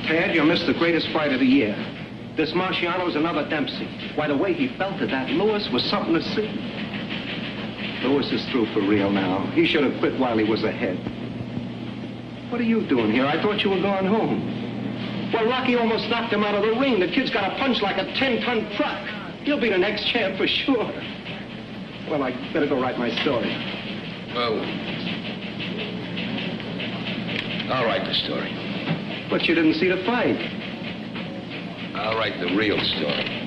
Ted, you missed the greatest fight of the year. This Marciano's another Dempsey. Why, the way he belted that Lewis was something to see. Lewis is through for real now. He should have quit while he was ahead. What are you doing here? I thought you were going home. Well, Rocky almost knocked him out of the ring. The kid's got a punch like a 10-ton truck. He'll be the next champ for sure. Well, I better go write my story. Well, I'll write the story. But you didn't see the fight. I'll write the real story.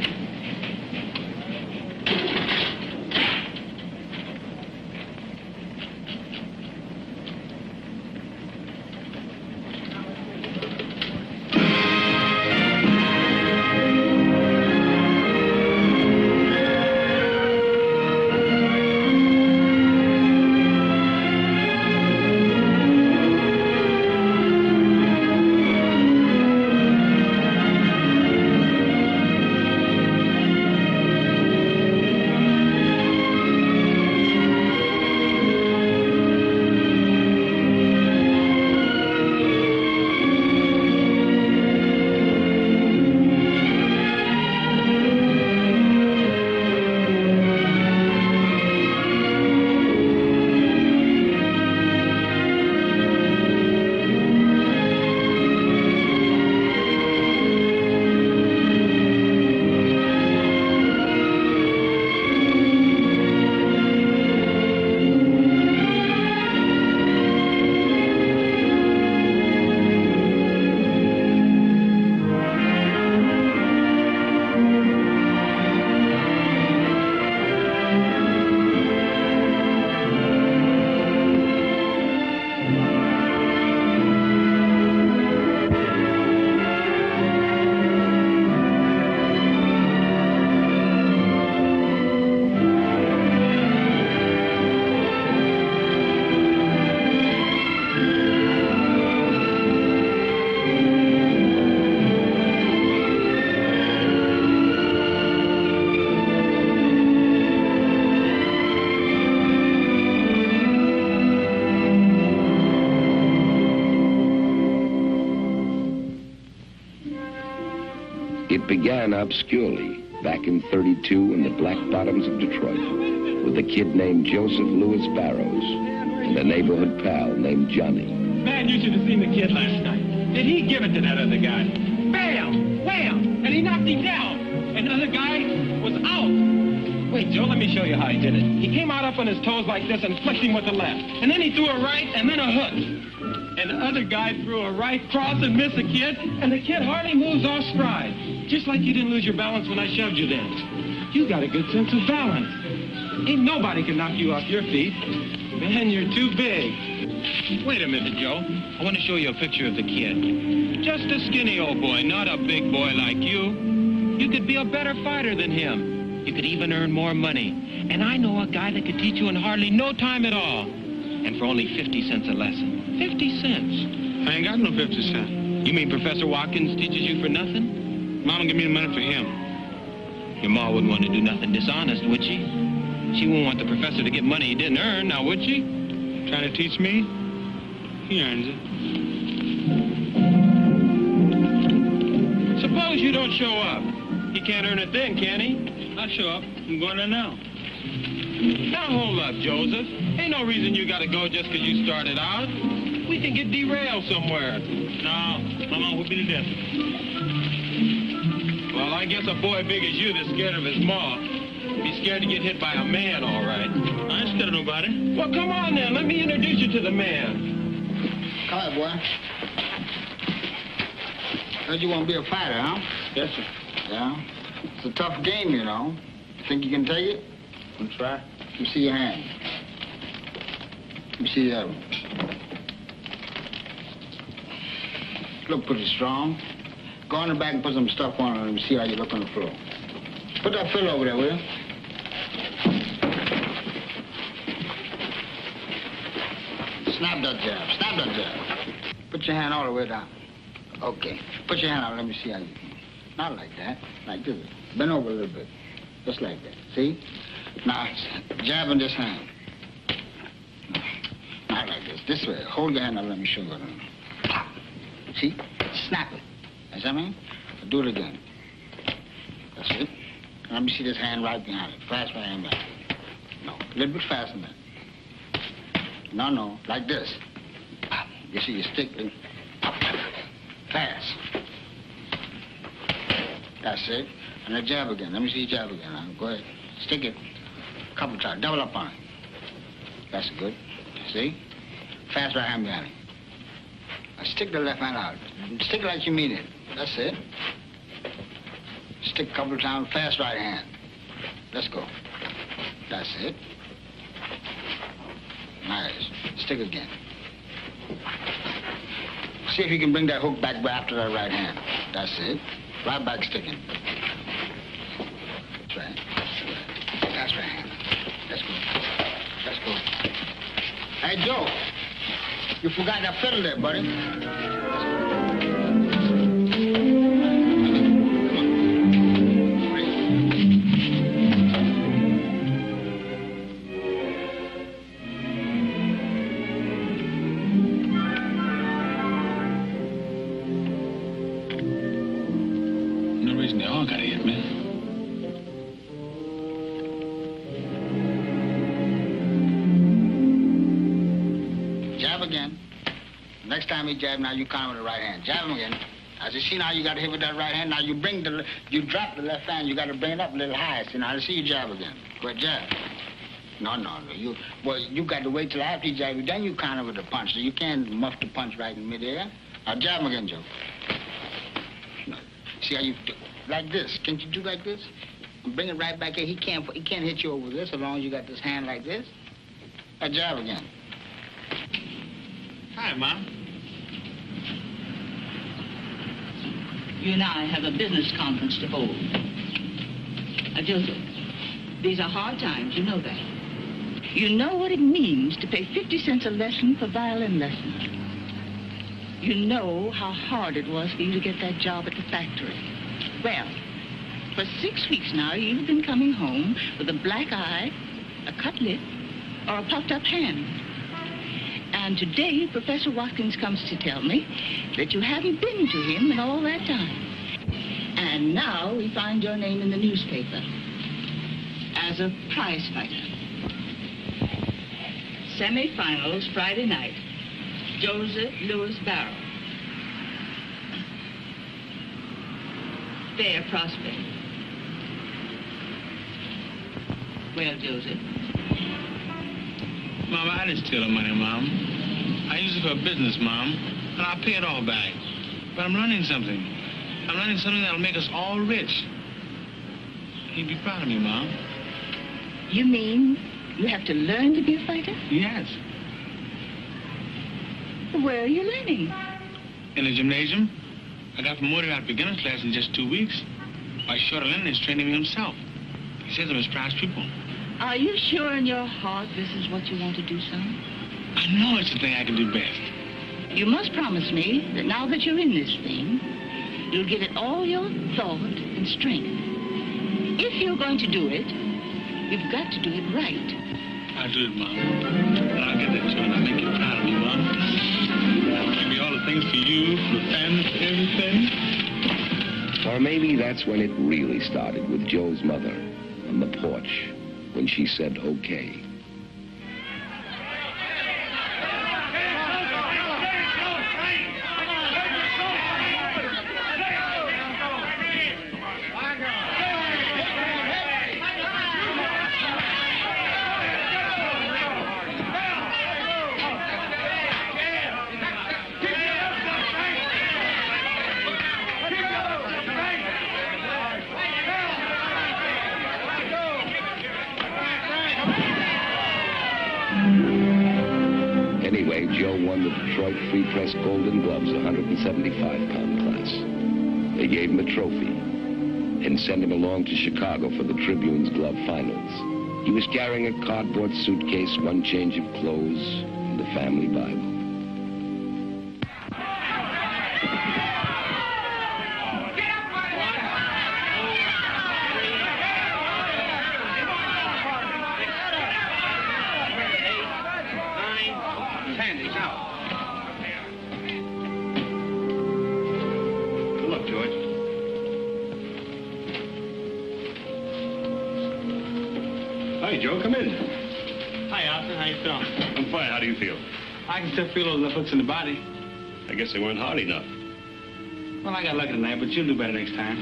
It began obscurely back in '32 in the black bottoms of Detroit with a kid named Joseph Louis Barrows and a neighborhood pal named Johnny. Man, you should have seen the kid last night. Did he give it to that other guy? Bam! Wham! And he knocked him down. And the other guy was out. Wait, Joe, let me show you how he did it. He came out up on his toes like this and flicked him with the left. And then he threw a right and then a hook. And the other guy threw a right cross and missed the kid, and the kid hardly moves off stride. Just like you didn't lose your balance when I shoved you there. You got a good sense of balance. Ain't nobody can knock you off your feet. Man, you're too big. Wait a minute, Joe. I want to show you a picture of the kid. Just a skinny old boy, not a big boy like you. You could be a better fighter than him. You could even earn more money. And I know a guy that could teach you in hardly no time at all. And for only 50 cents a lesson. 50 cents. I ain't got no 50 cents. You mean Professor Watkins teaches you for nothing? Mama give me the money for him. Your ma wouldn't want to do nothing dishonest, would she? She wouldn't want the professor to get money he didn't earn, now would she? Trying to teach me? He earns it. Suppose you don't show up. He can't earn it then, can he? I'll show up. I'm going there now. Now hold up, Joseph. Ain't no reason you gotta go just 'cause you started out. We can get derailed somewhere. No, Mama will be the death. Well, I guess a boy big as you that's scared of his ma be scared to get hit by a man, all right. I ain't scared of nobody. Well, come on then. Let me introduce you to the man. Come on, boy. Heard you want to be a fighter, huh? Yes, sir. Yeah? It's a tough game, you know. Think you can take it? I'll try. Let me see your hand. Let me see the other one. Look pretty strong. Go on the back and put some stuff on it and let me see how you look on the floor. Put that fill over there, will you? Snap that jab. Snap that jab. Put your hand all the way down. Okay. Put your hand out. Let me see how you... Not like that. Like this. Bend over a little bit. Just like that. See? Now, jab in this hand. Not like this. This way. Hold your hand up. Let me show you. See? Snap it. You see what I mean? Do it again. That's it. Let me see this hand right behind it. Fast right hand behind it. No, a little bit faster than that. No, like this. You see, you stick it. Fast. That's it. And then jab again. Let me see you jab again. Now, go ahead. Stick it. A couple times. Double up on it. That's good. See? Fast right hand behind it. Now stick the left hand out. Stick it like you mean it. That's it. Stick a couple of times. Fast right hand. Let's go. That's it. Nice. Stick again. See if you can bring that hook back after that right hand. That's it. Right back sticking. That's right. That's right hand. Let's go. Let's go. Hey, Joe. You forgot that fiddle there, buddy. Next time he jab, now you count with the right hand. Jab him again. As you see now, you got to hit with that right hand. Now you you drop the left hand. You got to bring it up a little higher. See, now I see you jab again. Go ahead, jab. No. You got to wait till after you jab. Then you counter with the punch. So you can't muff the punch right in midair. Now jab him again, Joe. No. See how you do? Like this. Can't you do like this? And bring it right back here. He can't hit you over this as long as you got this hand like this. Now jab again. Hi, Mom. You and I have a business conference to hold. Joseph, these are hard times, you know that. You know what it means to pay 50 cents a lesson for violin lessons. You know how hard it was for you to get that job at the factory. Well, for 6 weeks now, you've been coming home with a black eye, a cut lip, or a puffed up hand. And today, Professor Watkins comes to tell me that you haven't been to him in all that time. And now we find your name in the newspaper as a prize fighter. Semi-finals Friday night. Joseph Louis Barrow. Fair prospect. Well, Joseph. Mama, I didn't steal the money, Mom. I used it for business, Mom, and I'll pay it all back. But I'm learning something. I'm learning something that'll make us all rich. You'd be proud of me, Mom. You mean you have to learn to be a fighter? Yes. Where are you learning? In the gymnasium. I got promoted out of beginner's class in just 2 weeks. Why, Shorter Lennon is training me himself. He says I'm his prized pupil. Are you sure in your heart this is what you want to do, son? I know it's the thing I can do best. You must promise me that now that you're in this thing, you'll give it all your thought and strength. If you're going to do it, you've got to do it right. I'll do it, Mom. And I'll get that too, and I'll make you proud of me, Mom. I'll give all the things for you, for the family, for everything. Or maybe that's when it really started with Joe's mother on the porch, when she said, okay. Anyway, Joe won the Detroit Free Press Golden Gloves 175-pound class. They gave him a trophy and sent him along to Chicago for the Tribune's glove finals. He was carrying a cardboard suitcase, one change of clothes, and the family Bible. Hi, Joe. Come in. Hi, Arthur. How you feeling? I'm fine. How do you feel? I can still feel those left hooks in the body. I guess they weren't hard enough. Well, I got lucky tonight, but you'll do better next time.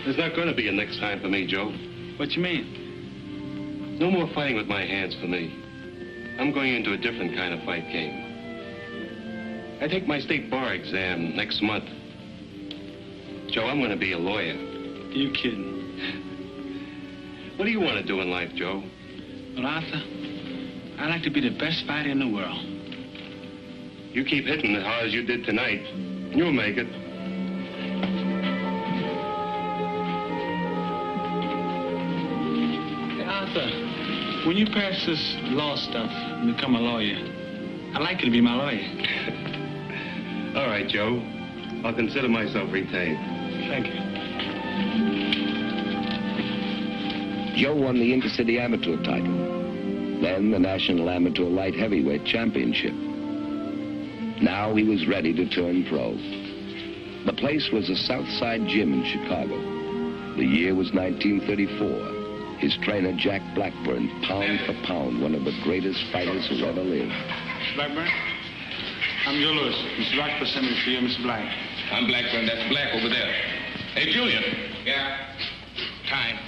There's not going to be a next time for me, Joe. What you mean? No more fighting with my hands for me. I'm going into a different kind of fight game. I take my state bar exam next month. Joe, I'm going to be a lawyer. You kidding? What do you want to do in life, Joe? Well, Arthur, I'd like to be the best fighter in the world. You keep hitting as hard as you did tonight. You'll make it. Hey, Arthur, when you pass this law stuff and become a lawyer, I'd like you to be my lawyer. All right, Joe. I'll consider myself retained. Thank you. Joe won the Intercity Amateur title, then the National Amateur Light Heavyweight Championship. Now he was ready to turn pro. The place was a Southside gym in Chicago. The year was 1934. His trainer, Jack Blackburn, pound for pound, one of the greatest fighters who ever lived. Blackburn? I'm Joe Lewis. Mr. Rockford sent me for you, Mr. Black. I'm Blackburn. That's Black over there. Hey, Julian. Yeah? Time.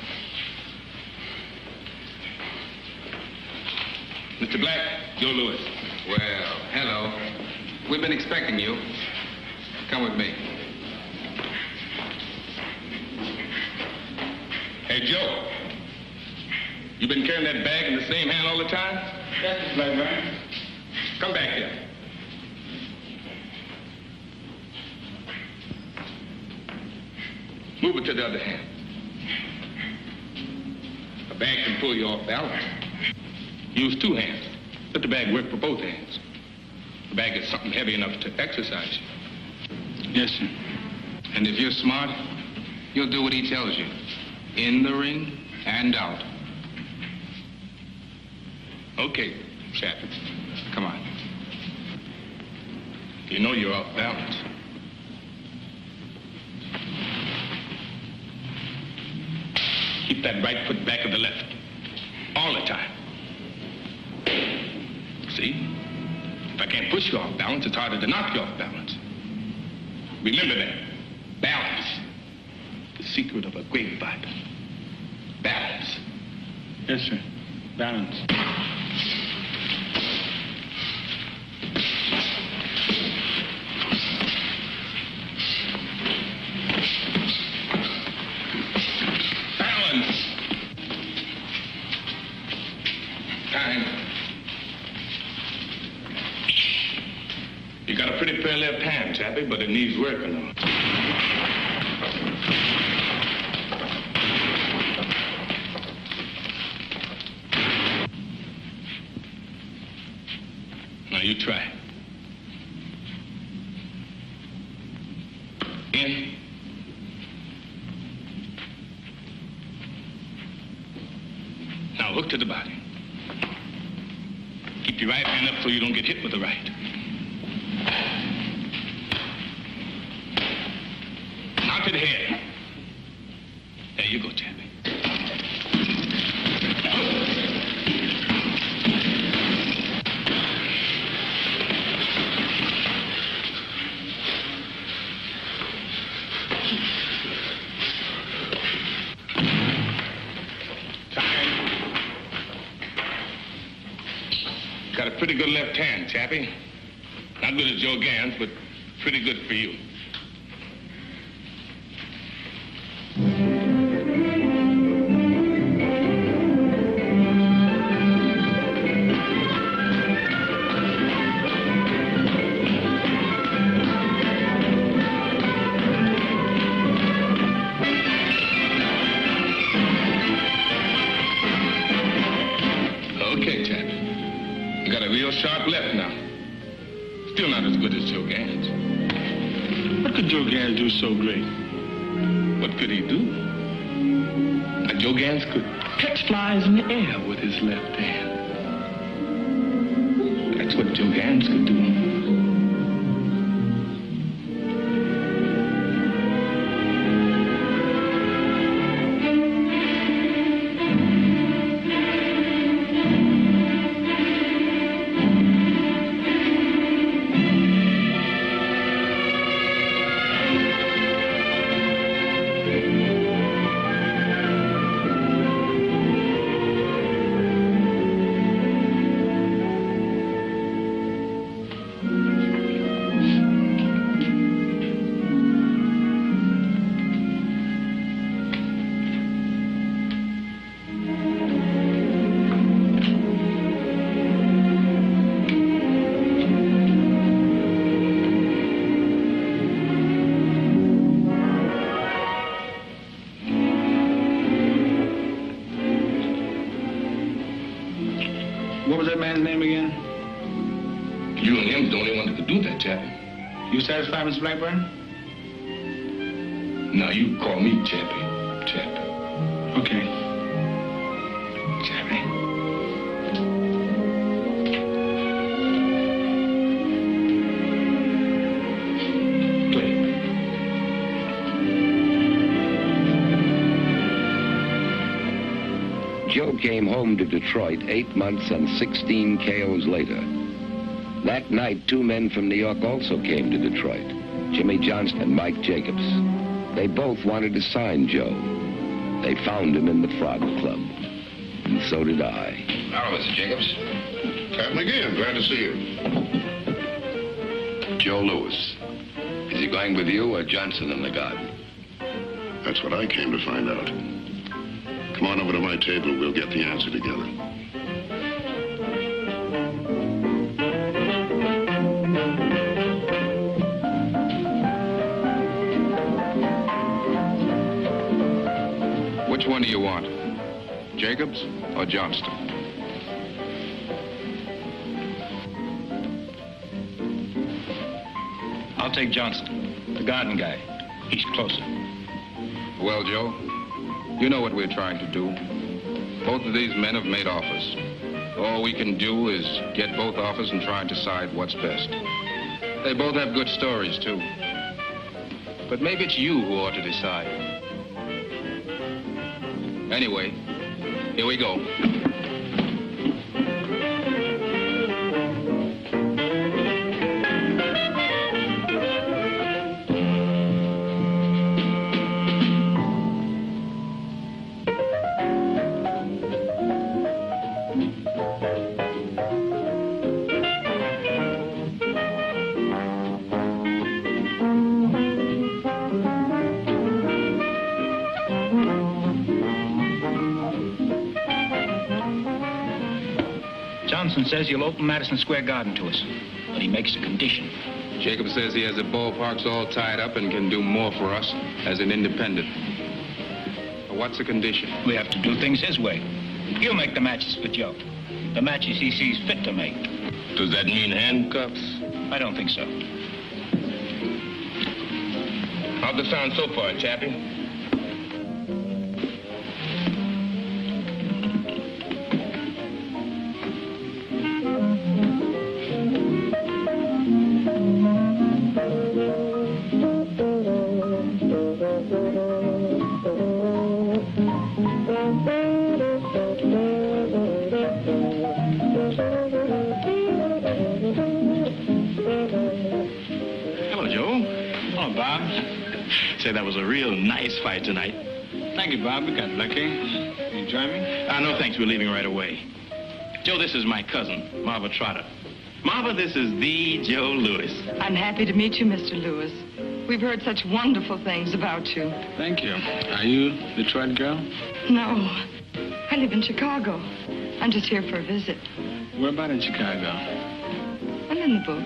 Mr. Black, Joe Lewis. Well, hello. We've been expecting you. Come with me. Hey, Joe. You been carrying that bag in the same hand all the time? Yes, Mr. Blackburn. Come back here. Move it to the other hand. A bag can pull you off balance. Use two hands. Let the bag work for both hands. The bag is something heavy enough to exercise you. Yes, sir. And if you're smart, you'll do what he tells you. In the ring and out. Okay, Chappie. Come on. You know you're off balance. Keep that right foot back of the left. All the time. See? If I can't push you off balance, it's harder to knock you off balance. Remember that. Balance. The secret of a great fighter. Balance. Yes, sir. Balance. Balance. Time. You got a pretty fair left hand, Chappie, but it needs working on. Now you try. In. Now hook to the body. Keep your right hand up so you don't get hit with the right. Now to the head. There you go, Chappie. Got a pretty good left hand, Chappie. Not good as Joe Gans, but pretty good for you. Okay, Chappie. You got a real sharp left now. Still not as good as Joe Gans. What could Joe Gans do so great? What could he do? Now, Joe Gans could catch flies in the air with his left hand. That's what Joe Gans could do. What was that man's name again? You and him's the only one that could do that, Chappie. You satisfied, Mr. Blackburn? Now, you call me Chappie. Chappie. Okay. Chappie. Joe came home to Detroit 8 months and 16 KOs later. That night, 2 men from New York also came to Detroit, Jimmy Johnston and Mike Jacobs. They both wanted to sign Joe. They found him in the Frog Club, and so did I. Hello, Mr. Jacobs. Captain again, glad to see you. Joe Lewis. Is he going with you or Johnson in the garden? That's what I came to find out. Come on over to my table. We'll get the answer together. Which one do you want? Jacobs or Johnston? I'll take Johnston, the garden guy. He's closer. Well, Joe, you know what we're trying to do. Both of these men have made offers. All we can do is get both offers and try and decide what's best. They both have good stories, too. But maybe it's you who ought to decide. Anyway, here we go. Johnson says he'll open Madison Square Garden to us, but he makes a condition. Jacob says he has the ballparks all tied up and can do more for us as an independent. What's the condition? We have to do things his way. He'll make the matches for Joe. The matches he sees fit to make. Does that mean handcuffs? I don't think so. How's it sound so far, Chappie? Say, that was a real nice fight tonight. Thank you, Bob. We got lucky. You join me? No, thanks. We're leaving right away. Joe, this is my cousin, Marva Trotter. Marva, this is the Joe Lewis. I'm happy to meet you, Mr. Lewis. We've heard such wonderful things about you. Thank you. Are you a Detroit girl? No. I live in Chicago. I'm just here for a visit. Where about in Chicago? I'm in the book.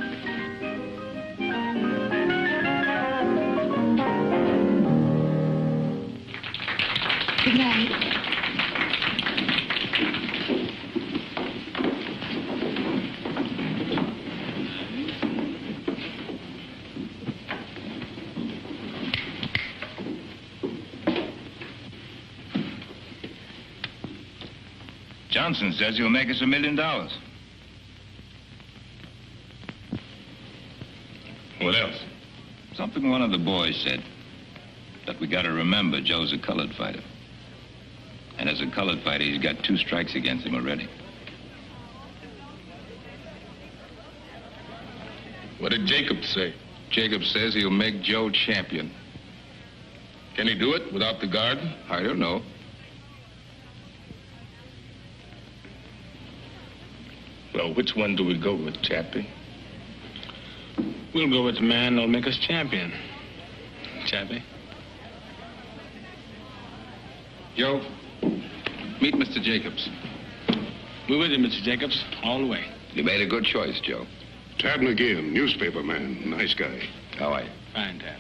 Good night. Johnson says he'll make us $1 million. What else? Something one of the boys said. That we gotta remember Joe's a colored fighter. And as a colored fighter, he's got 2 strikes against him already. What did Jacob say? Jacob says he'll make Joe champion. Can he do it without the garden? I don't know. Well, which one do we go with, Chappie? We'll go with the man that'll make us champion. Chappie. Joe, meet Mr. Jacobs. We're with you, Mr. Jacobs, all the way. You made a good choice, Joe. Tad McGeehan, newspaper man. Nice guy. How are you? Fine, Tad.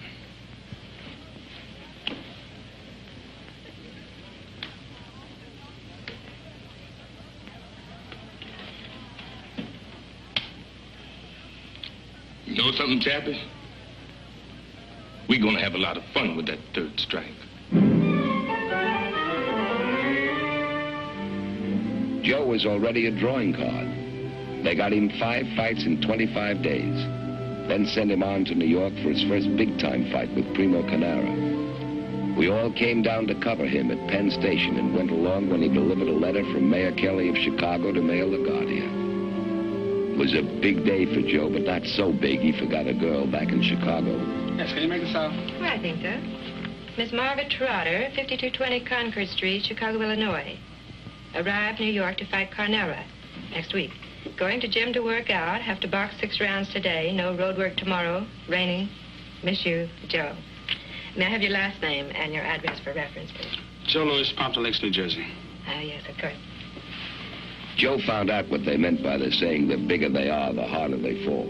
know something, Chappie? We're gonna have a lot of fun with that third strike. Joe was already a drawing card. They got him 5 fights in 25 days. Then sent him on to New York for his first big-time fight with Primo Canara. We all came down to cover him at Penn Station and went along when he delivered a letter from Mayor Kelly of Chicago to Mayor LaGuardia. It was a big day for Joe, but not so big he forgot a girl back in Chicago. Yes, can you make this out? Well, I think so. Miss Margaret Trotter, 5220 Concord Street, Chicago, Illinois. Arrived New York to fight Carnera next week. Going to gym to work out. Have to box 6 rounds today. No road work tomorrow. Raining. Miss you, Joe. May I have your last name and your address for reference, please? Joe Louis, Pompton Lakes, New Jersey. Ah, yes, of course. Joe found out what they meant by the saying, the bigger they are, the harder they fall.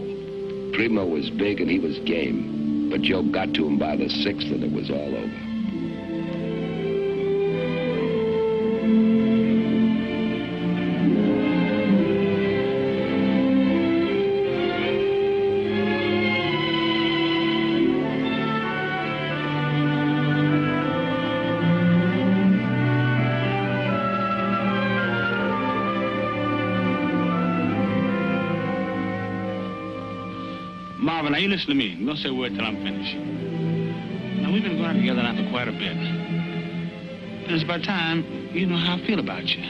Primo was big and he was game, but Joe got to him by the 6th and it was all over. Marvin, now you listen to me. Don't say a word till I'm finished. Now, we've been going together now for quite a bit. And it's about time you know how I feel about you.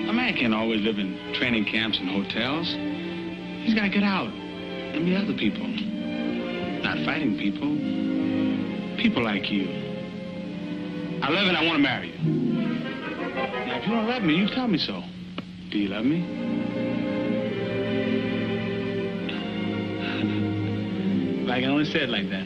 A man can't always live in training camps and hotels. He's got to get out and meet other people. Not fighting people. People like you. I love you and I want to marry you. Now, if you don't love me, you tell me so. Do you love me? I can only say it like that.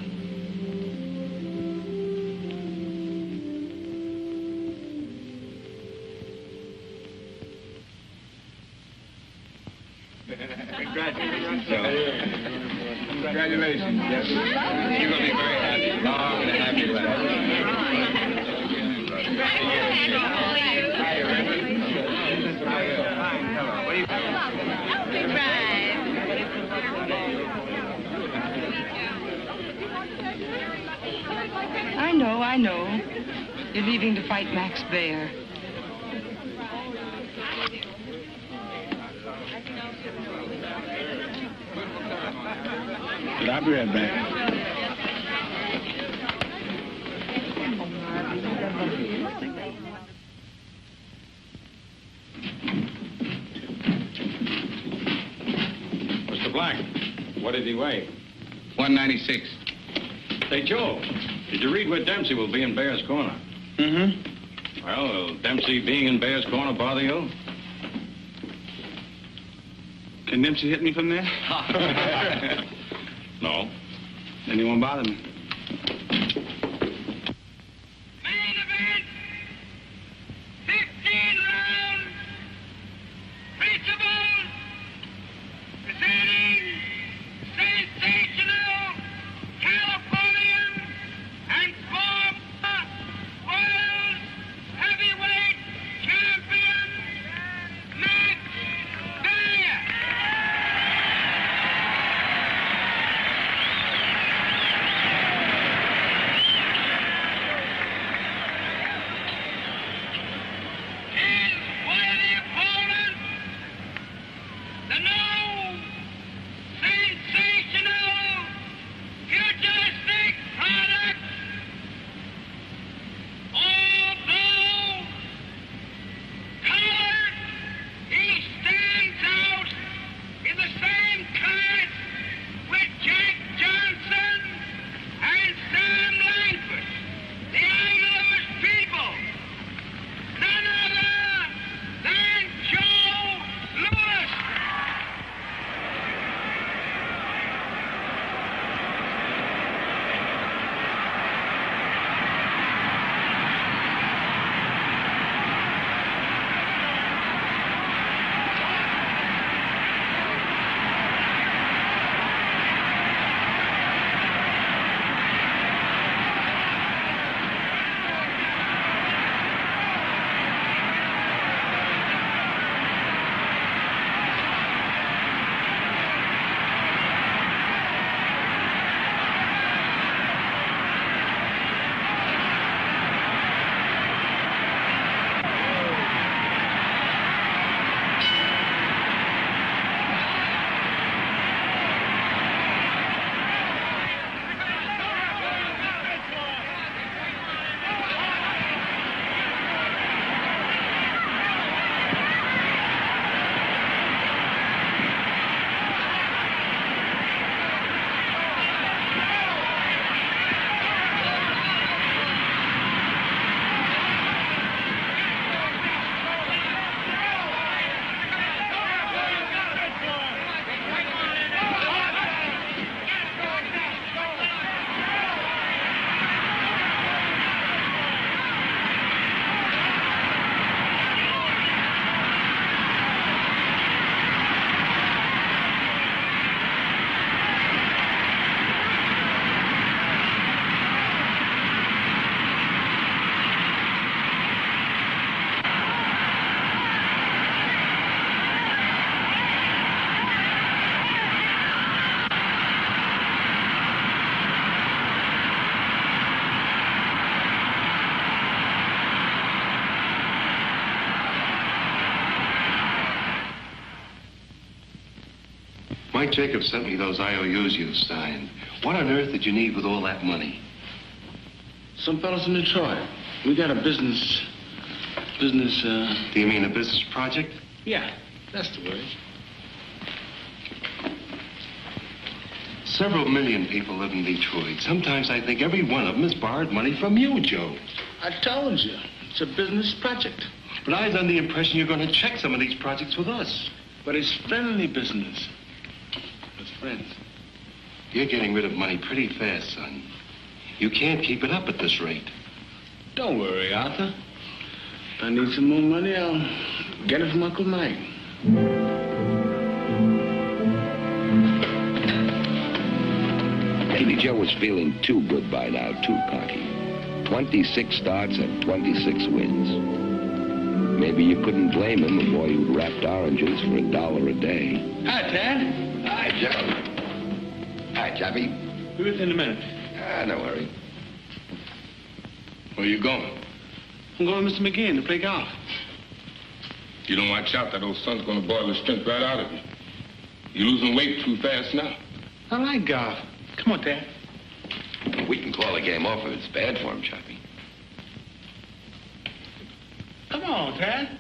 Congratulations, Joe. Congratulations. Yes. You're going to be very happy. Long and happy I know. You're leaving to fight Max Baer. I'll be right back. Mr. Black, what did he weigh? 196. Hey, Joe, did you read where Dempsey will be in Bear's Corner? Mm-hmm. Well, will Dempsey being in Bear's Corner bother you? Can Dempsey hit me from there? No. Then he won't bother me. Main event, 15 rounds, principles, presenting sensational Californian and former world heavyweight champion, Max Baer. Mike Jacobs sent me those IOUs you signed. What on earth did you need with all that money? Some fellas in Detroit. We got a business. Do you mean a business project? Yeah, that's the word. Several million people live in Detroit. Sometimes I think every one of them has borrowed money from you, Joe. I told you, it's a business project. But I was under the impression you're going to check some of these projects with us. But it's friendly business. With friends. You're getting rid of money pretty fast, son. You can't keep it up at this rate. Don't worry, Arthur. If I need some more money, I'll get it from Uncle Mike. Maybe Joe was feeling too good by now, too cocky. 26 starts and 26 wins. Maybe you couldn't blame him, a boy who'd wrapped oranges for $1 a day. Hi, Tad. Hi, Joe. Hi, Chappie. Be with you in a minute. No worry. Where you going? I'm going with Mr. McGinn to play golf. If you don't watch out, that old sun's gonna boil the strength right out of you. You're losing weight too fast now. I like golf. Come on, Tad. We can call the game off if it's bad for him, Chappie. Come on, Tad.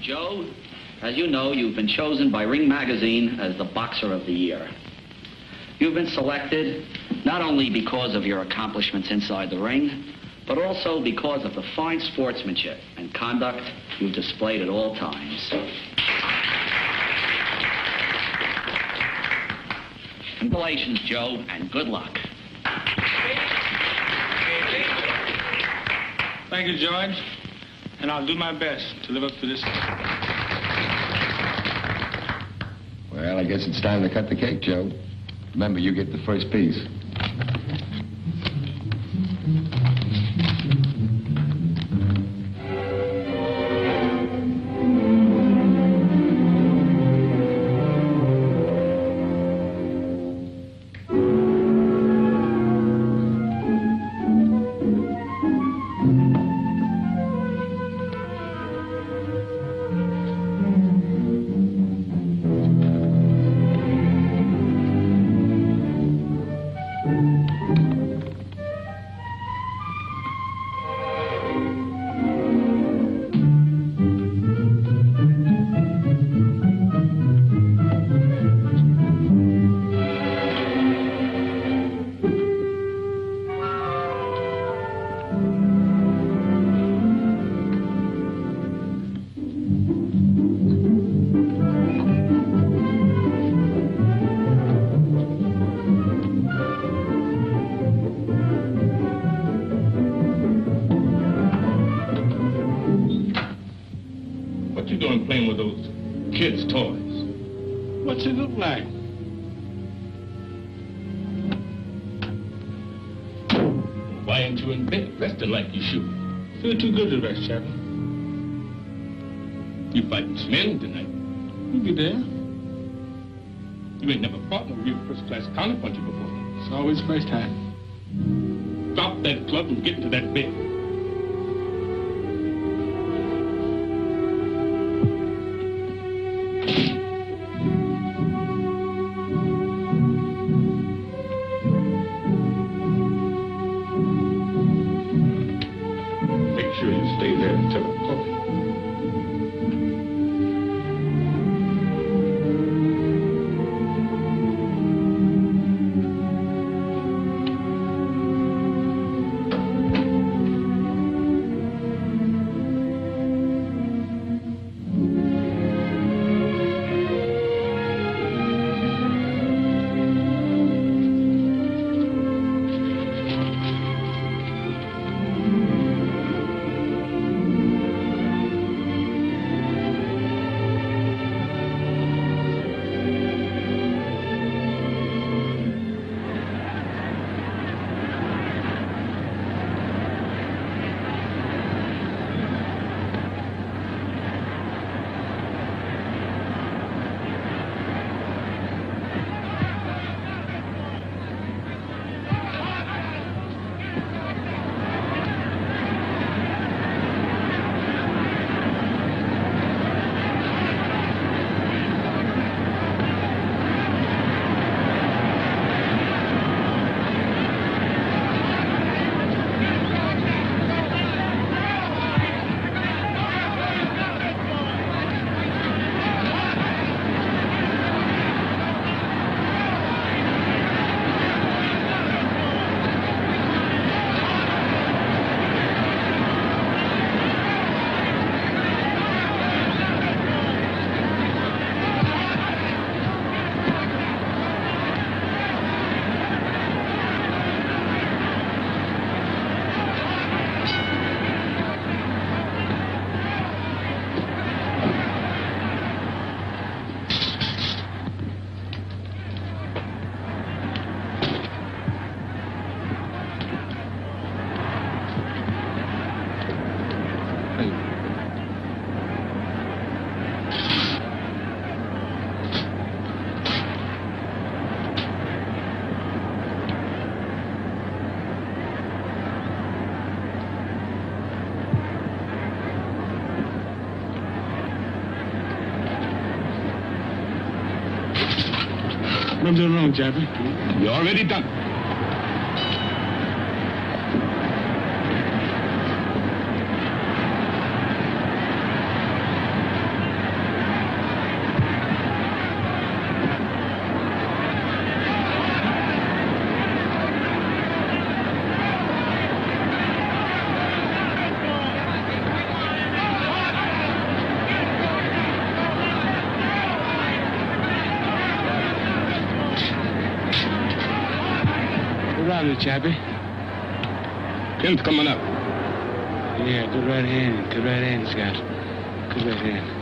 Joe, as you know, you've been chosen by Ring Magazine as the Boxer of the Year. You've been selected not only because of your accomplishments inside the ring, but also because of the fine sportsmanship and conduct you've displayed at all times. Congratulations, Joe, and good luck. Thank you, George. And I'll do my best to live up to this. Well, I guess it's time to cut the cake, Joe. Remember, you get the first piece. Playing with those kids' toys. What's it look like? Why ain't you in bed resting like you should? Feel too good to rest, Chappie. You fighting Slim tonight. You'll be there. You ain't never fought no real first-class counterpuncher before. It's always first time. Drop that club and get into that bed. What I'm doing wrong, Chappie? You're already done. Chappie. Tim's coming up. Yeah, good right hand. Good right hand, Scott. Good right hand.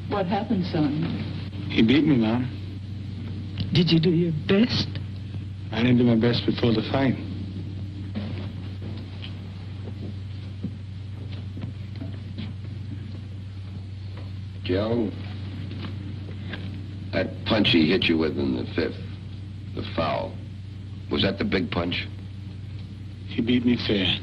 What happened, son? He beat me, Mom. Did you do your best? I didn't do my best before the fight. Joe, that punch he hit you with in the fifth, the foul, was that the big punch? He beat me fair.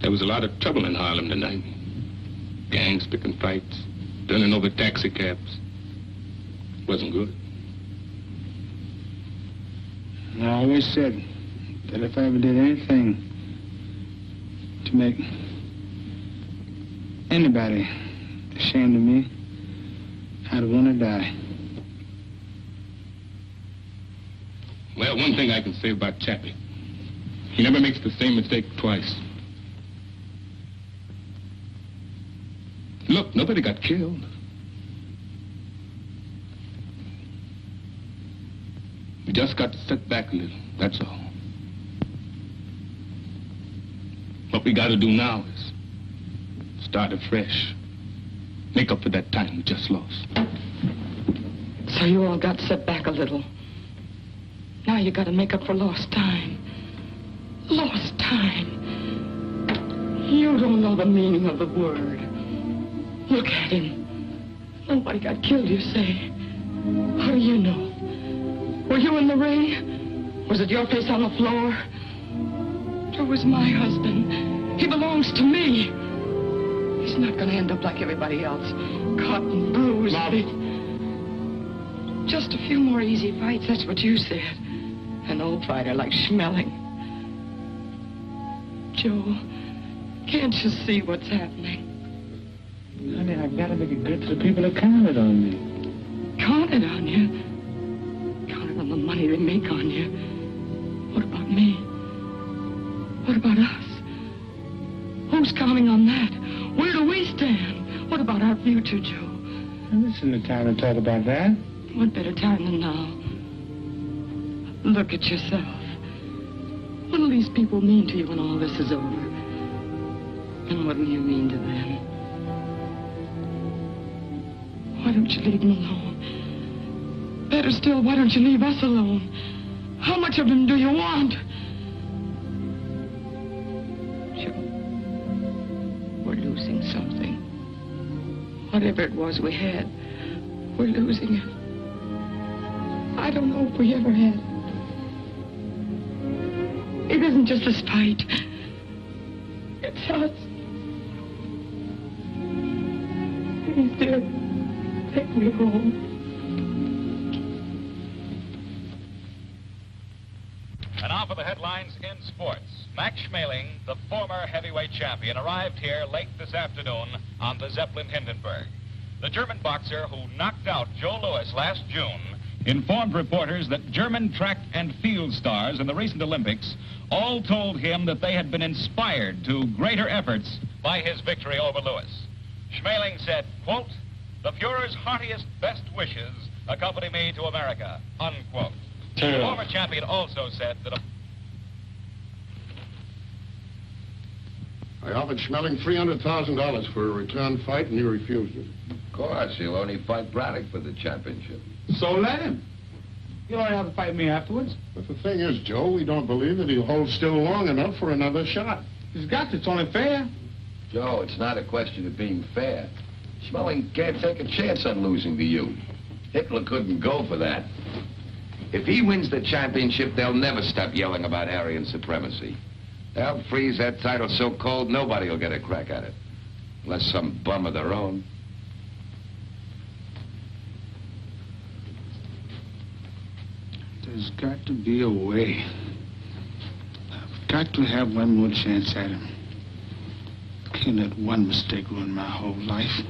There was a lot of trouble in Harlem tonight. Gangs picking fights, turning over taxi cabs. Wasn't good. And I always said that if I ever did anything to make anybody ashamed of me, I'd want to die. Well, one thing I can say about Chappie, he never makes the same mistake twice. Look, nobody got killed. We just got to sit back a little, that's all. What we got to do now is start afresh. Make up for that time we just lost. So you all got set back a little. Now you got to make up for lost time. Lost time. You don't know the meaning of the word. Look at him. Nobody got killed, you say. How do you know? Were you in the ring? Was it your face on the floor? Joe was my husband. He belongs to me. He's not going to end up like everybody else. Cut and bruised. Just a few more easy fights, that's what you said. An old fighter like Schmeling. Joe, can't you see what's happening? Honey, I've got to make it good to the people that counted on me. Counted on you? Counted on the money they make on you. What about me? What about us? Who's counting on that? Where do we stand? What about our future, Joe? Well, this isn't the time to talk about that. What better time than now? Look at yourself. What'll these people mean to you when all this is over? And what'll you mean to them? Why don't you leave him alone? Better still, why don't you leave us alone? How much of him do you want? Joe, we're losing something. Whatever it was we had, we're losing it. I don't know if we ever had. It isn't just a spite. It's us. Please, dear, take me home. And now for the headlines in sports. Max Schmeling, the former heavyweight champion, arrived here late this afternoon on the Zeppelin Hindenburg. The German boxer who knocked out Joe Louis last June informed reporters that German track and field stars in the recent Olympics all told him that they had been inspired to greater efforts by his victory over Louis. Schmeling said, quote, "The Fuhrer's heartiest best wishes accompany me to America," unquote. The former champion also said that I offered Schmeling $300,000 for a return fight, and he refused it. Of course, he'll only fight Braddock for the championship. So let him. You don't have to fight me afterwards. But the thing is, Joe, we don't believe that he'll hold still long enough for another shot. He's got to. It's only fair. Joe, it's not a question of being fair. Schmeling can't take a chance on losing to you. Hitler couldn't go for that. If he wins the championship, they'll never stop yelling about Aryan supremacy. They'll freeze that title so cold, nobody will get a crack at it. Unless some bum of their own. There's got to be a way. I've got to have one more chance at him. Can't let one mistake ruin my whole life.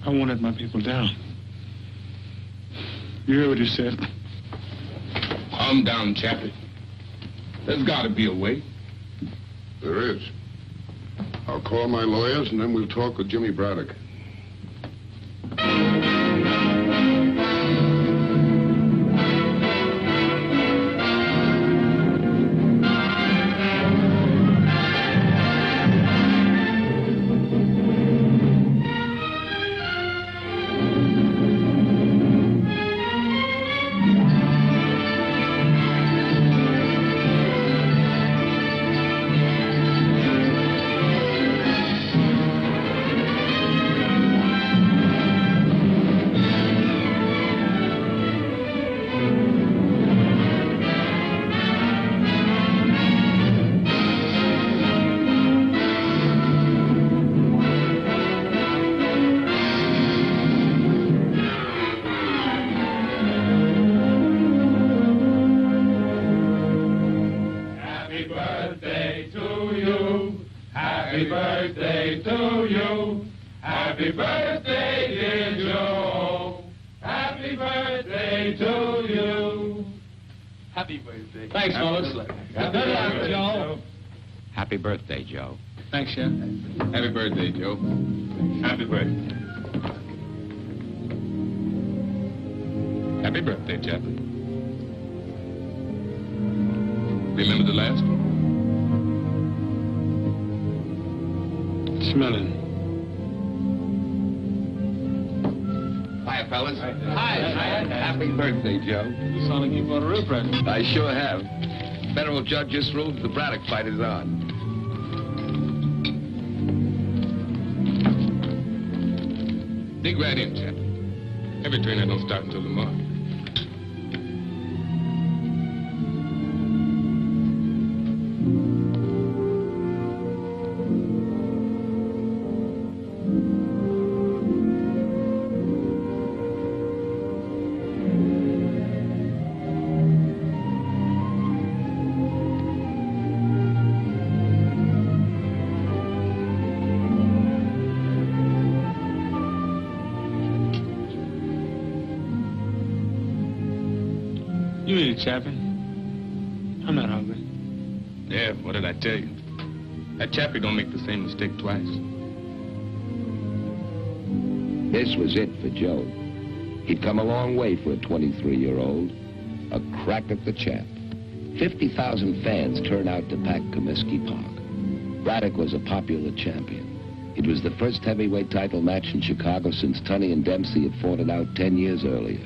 I won't let my people down. You heard what he said. Calm down, Chappie. There's got to be a way. There is. I'll call my lawyers, and then we'll talk with Jimmy Braddock. Thanks, Wallace. Good luck, Joe. Happy birthday, Joe. Thanks, Chef. Happy birthday, Joe. Happy birthday. Happy birthday, Chappie. Remember the last one? Smelling. Hiya, fellas. Hi. Happy birthday, Joe. You sound like you bought a real present. I sure have. Federal judge just ruled the Braddock fight is on. Dig right in, Chappie. Every train I don't start until tomorrow. You eat it, Chappie. I'm not hungry. Yeah, what did I tell you? That Chappie don't make the same mistake twice. This was it for Joe. He'd come a long way for a 23-year-old. A crack at the champ. 50,000 fans turned out to pack Comiskey Park. Braddock was a popular champion. It was the first heavyweight title match in Chicago since Tunney and Dempsey had fought it out 10 years earlier.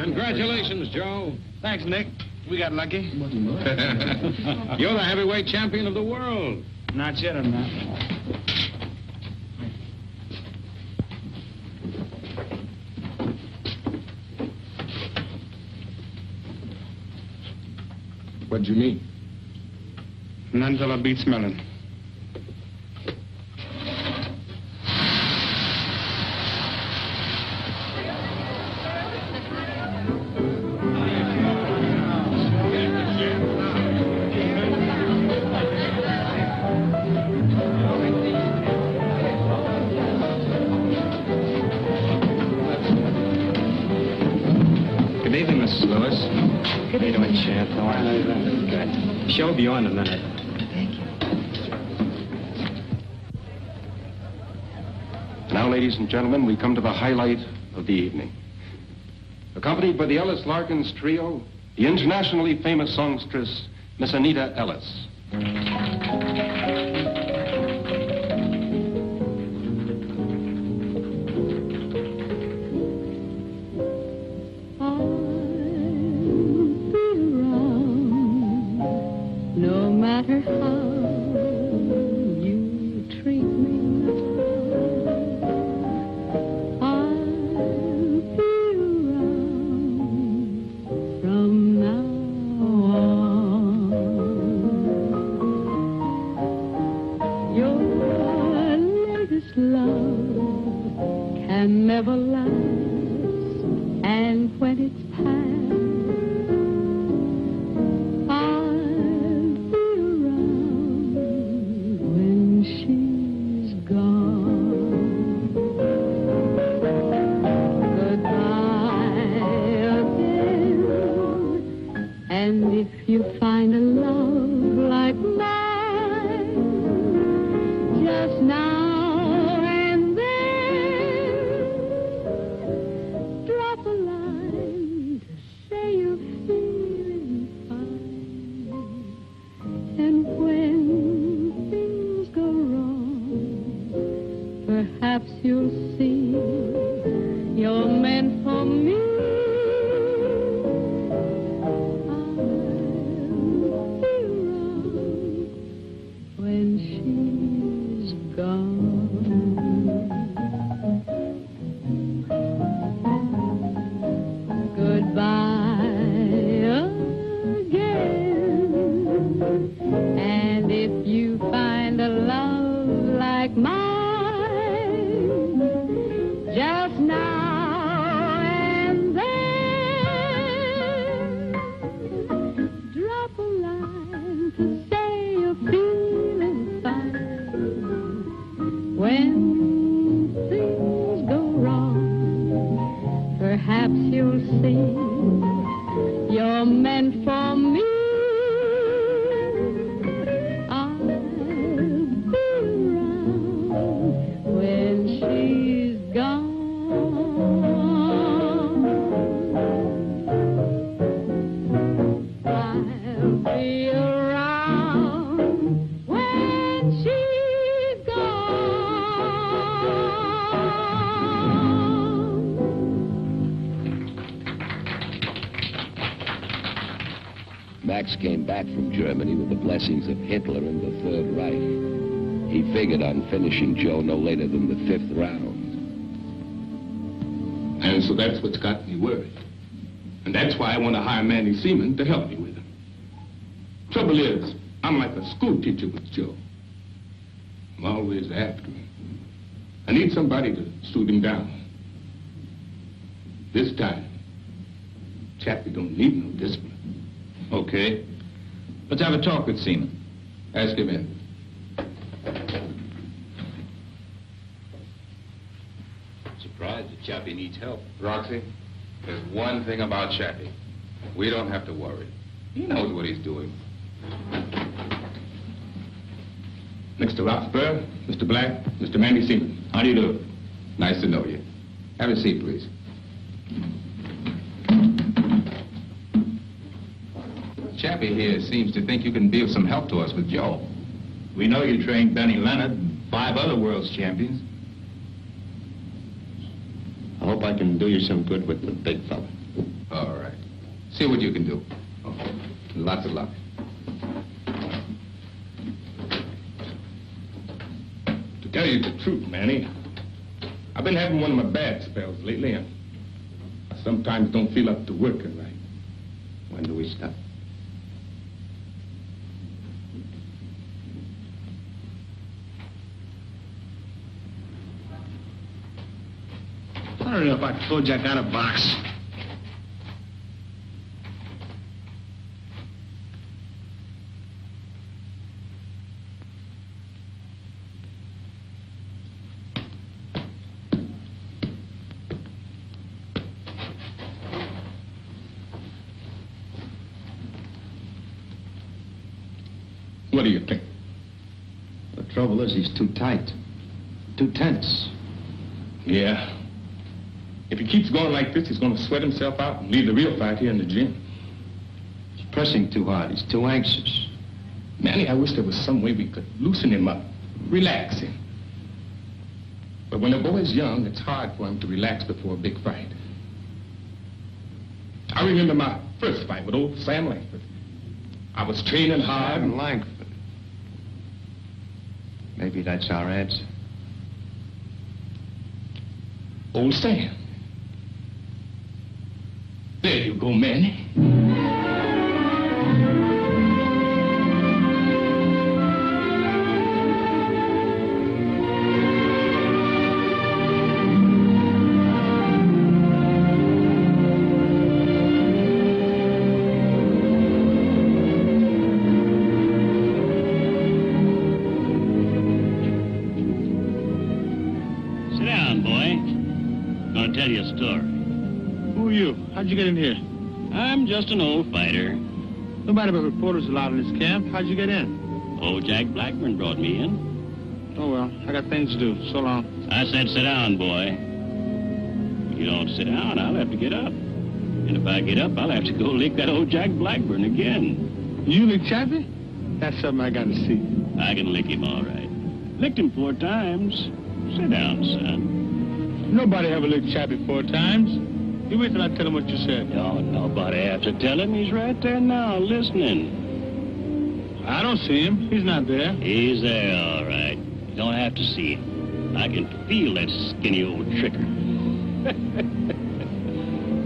Congratulations, Joe. Thanks, Nick. We got lucky. You're the heavyweight champion of the world. Not yet, I'm not. What'd you mean? None till I beat smelling. Good evening, Champ. How are you? Good. Show will be on in a minute. Thank you. Now, ladies and gentlemen, we come to the highlight of the evening. Accompanied by the Ellis Larkins Trio, the internationally famous songstress, Miss Anita Ellis. Never lasts, and when it's past, I'll be around when she just now and then. Drop a line to say you're feeling fine. And when things go wrong, perhaps you'll see you're meant for me. When she's gone. Goodbye again. And if you find a love like mine, just now and then, drop a line to say you're feeling fine. When things go wrong, perhaps you'll see you're meant for me. I'll be around when she's gone. I'll be around when she's Max came back from Germany with the blessings of Hitler and the Third Reich. He figured on finishing Joe no later than the 5th round. And so that's what's got me worried. And that's why I want to hire Manny Seaman to help me with him. Trouble is, I'm like a school teacher with Joe. I'm always after him. I need somebody to shoot him down. This time, Chappie don't need no discipline. Okay. Let's have a talk with Seaman. Ask him in. Surprised that Chappie needs help. Roxy, there's one thing about Chappie. We don't have to worry. He knows what he's doing. Mr. Roxburgh, Mr. Black, Mr. Manny Seaman. How do you do? Nice to know you. Have a seat, please. Chappie here seems to think you can be of some help to us with Joe. We know you trained Benny Leonard and 5 other world's champions. I hope I can do you some good with the big fella. All right. See what you can do. Okay. Lots of luck. To tell you the truth, Manny, I've been having one of my bad spells lately, and I sometimes don't feel up to working right. When do we stop? I don't know if I told you I got a box. What do you think? The trouble is he's too tight. Too tense. Yeah. If he keeps going like this, he's going to sweat himself out and leave the real fight here in the gym. He's pressing too hard. He's too anxious. Manny, I wish there was some way we could loosen him up, relax him. But when a boy's young, it's hard for him to relax before a big fight. I remember my first fight with old Sam Langford. I was training hard. Sam Langford. Maybe that's our answer. Old Sam. There you go, Manny. Sit down, boy. Gonna tell you a story. Who are you? How'd you get in here? I'm just an old fighter. Nobody but reporters allowed in this camp. How'd you get in? Old Jack Blackburn brought me in. Oh, well, I got things to do. So long. I said sit down, boy. If you don't sit down, I'll have to get up. And if I get up, I'll have to go lick that old Jack Blackburn again. You lick Chappie? That's something I gotta see. I can lick him all right. Licked him 4 times. Sit down, son. Nobody ever licked Chappie 4 times. You wait till I tell him what you said. No, nobody has to tell him. He's right there now, listening. I don't see him. He's not there. He's there, all right. You don't have to see him. I can feel that skinny old tricker.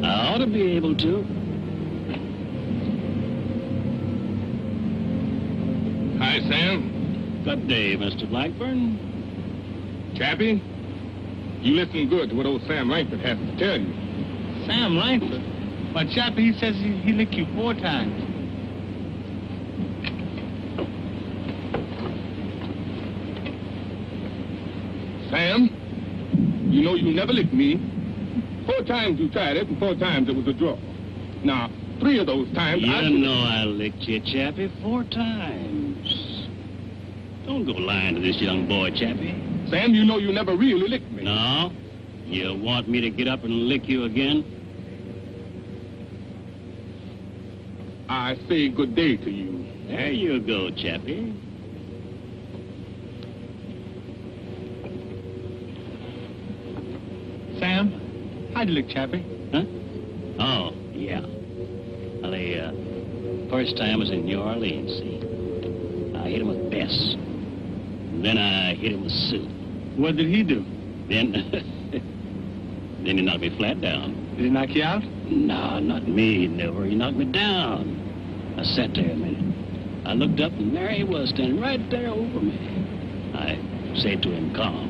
I ought to be able to. Hi, Sam. Good day, Mr. Blackburn. Chappie, you listen good to what old Sam Langford has to tell you. Sam Langford? But Chappie, he says he licked you 4 times. Sam, you know you never licked me. 4 times you tried it, and 4 times it was a draw. Now, 3 of those times You know I licked you, Chappie, 4 times. Don't go lying to this young boy, Chappie. Sam, you know you never really licked me. No? You want me to get up and lick you again? I say good day to you. There you go, Chappie. Sam, how'd you lick Chappie? Huh? Oh, yeah. Well, the first time was in New Orleans, see? I hit him with Bess. And then I hit him with Sue. What did he do? Then he knocked me flat down. Did he knock you out? No, not me, never. He knocked me down. I sat there a minute. I looked up, and there he was, standing right there over me. I said to him, calm.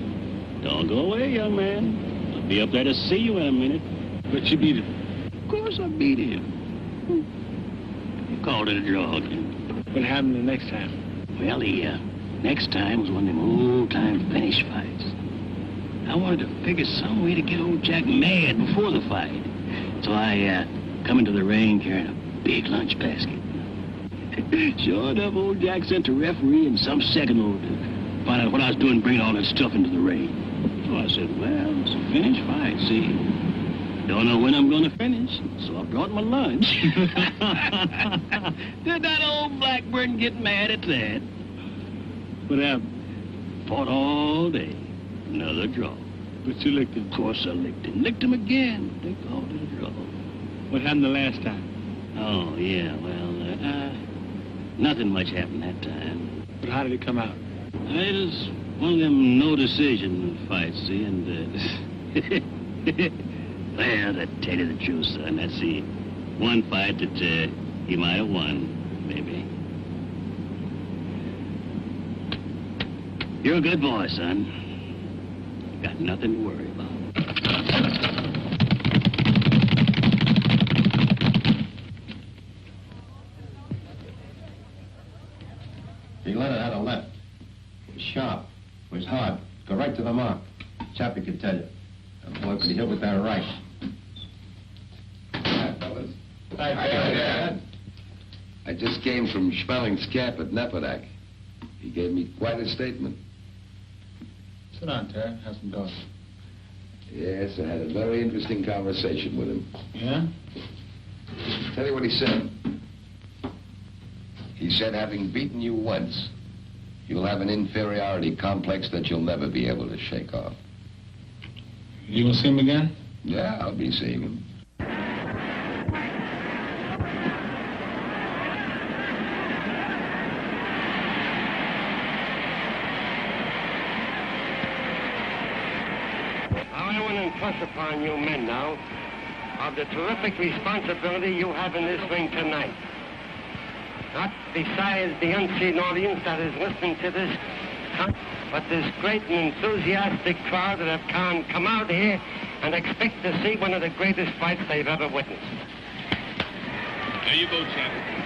Don't go away, young man. I'll be up there to see you in a minute. But you beat him. Of course I beat him. You called it a draw again. What happened the next time? Well, the next time was one of them old-time finish fights. I wanted to figure some way to get old Jack mad before the fight. So I come into the ring carrying a big lunch basket. Sure enough, old Jack sent the referee and some second order to find out what I was doing bringing all that stuff into the ring. So I said, well, it's a finish fight, see? Don't know when I'm going to finish, so I brought my lunch. Did that old Blackburn get mad at that? What happened? Fought all day. Another draw. But you licked him. Of course I licked him. Licked him again. They called it a draw. What happened the last time? Oh, yeah, well, nothing much happened that time. But how did it come out? It was one of them no-decision fights, see, and, well, to tell you the truth, son, that's the one fight that he might have won, maybe. You're a good boy, son. Got nothing to worry about. He let it out a left. It was sharp. It was hard. Go right to the mark. Chappie could tell you. That boy could hit with that right. Hi, fellas. Hi, Dad. I just came from Schmelling's camp at Nepodak. He gave me quite a statement. Sit down, Terry. Have some dough. Yes, I had a very interesting conversation with him. Yeah? Tell you what he said. He said, having beaten you once, you'll have an inferiority complex that you'll never be able to shake off. You gonna see him again? Yeah, I'll be seeing him. I want to impress upon you men now of the terrific responsibility you have in this ring tonight. Not besides the unseen audience that is listening to this, but this great and enthusiastic crowd that have come out here and expect to see one of the greatest fights they've ever witnessed. There you go, Chappie.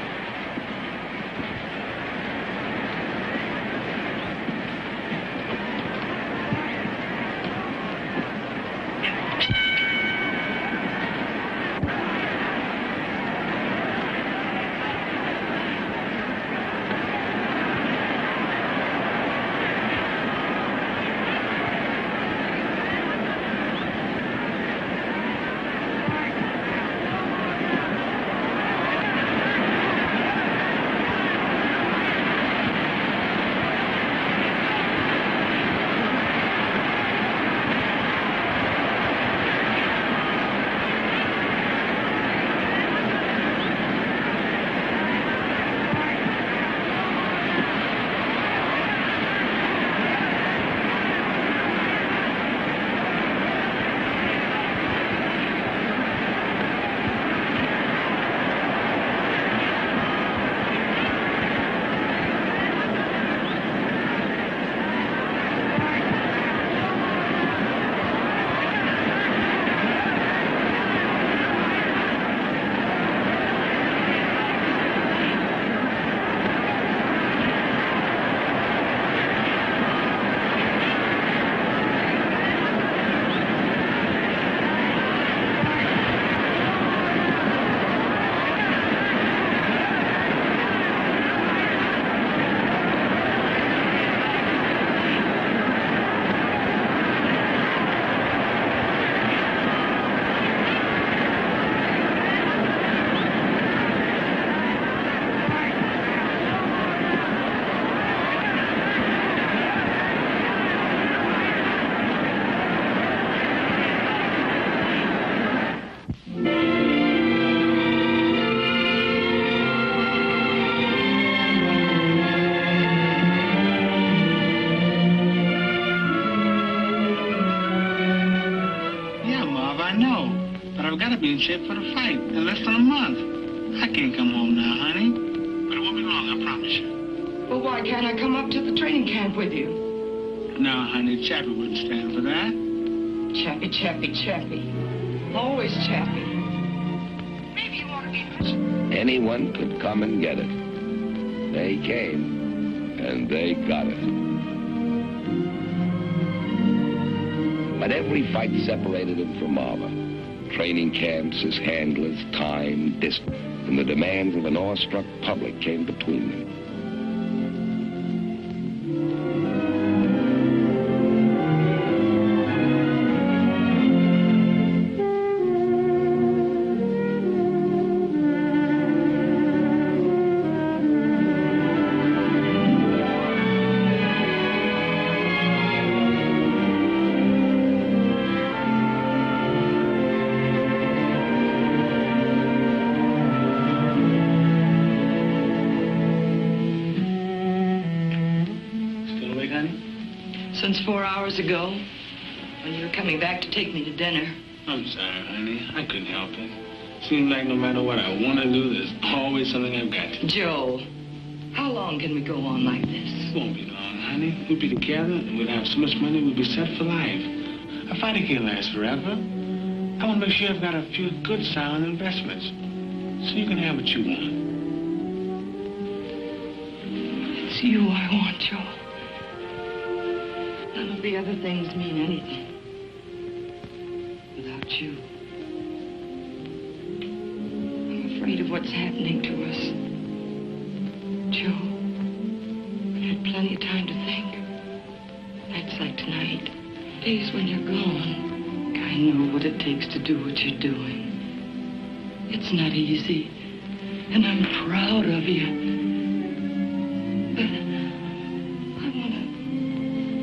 I've got to be in shape for the fight in less than a month. I can't come home now, honey. But it won't be long, I promise you. Well, why can't I come up to the training camp with you? No, honey, Chappie wouldn't stand for that. Chappie, Chappie, Chappie. Always Chappie. Maybe you want to be... Anyone could come and get it. They came, and they got it. But every fight separated him from Marva. Training camps, his handlers, time, distance, and the demands of an awestruck public came between them. Since 4 hours ago, when you were coming back to take me to dinner. I'm sorry, honey. I couldn't help it. Seems like no matter what I want to do, there's always something I've got to do. Joe, how long can we go on like this? It won't be long, honey. We'll be together, and we'll have so much money, we'll be set for life. A fighter can't last forever. I want to make sure I've got a few good, sound investments, so you can have what you want. It's you I want, Joe. None of the other things mean anything without you. I'm afraid of what's happening to us. Joe, I've had plenty of time to think. Nights like tonight, days when you're gone. I know what it takes to do what you're doing. It's not easy, and I'm proud of you. But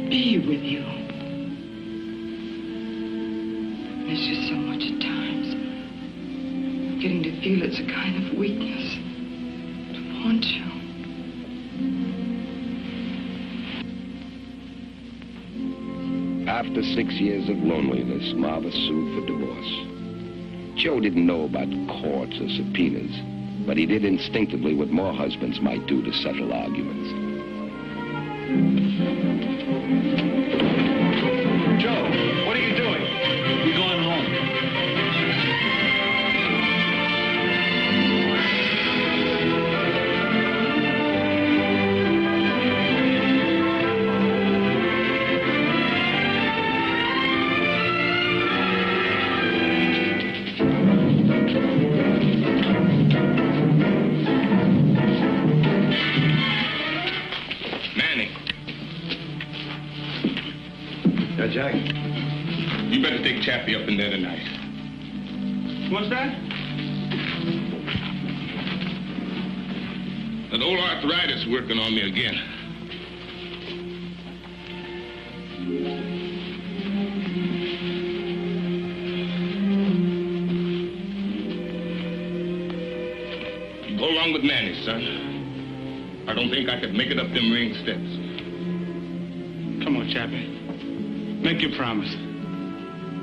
be with you. I miss you so much at times. I'm getting to feel it's a kind of weakness to want you. After 6 years of loneliness, Marva sued for divorce. Joe didn't know about courts or subpoenas, but he did instinctively what more husbands might do to settle arguments. Joe, what are you doing? We're going home. Jack, you better take Chappie up in there tonight. What's that? That old arthritis working on me again. You go along with Manny, son. I don't think I could make it up them ring steps. Come on, Chappie. Make your promise.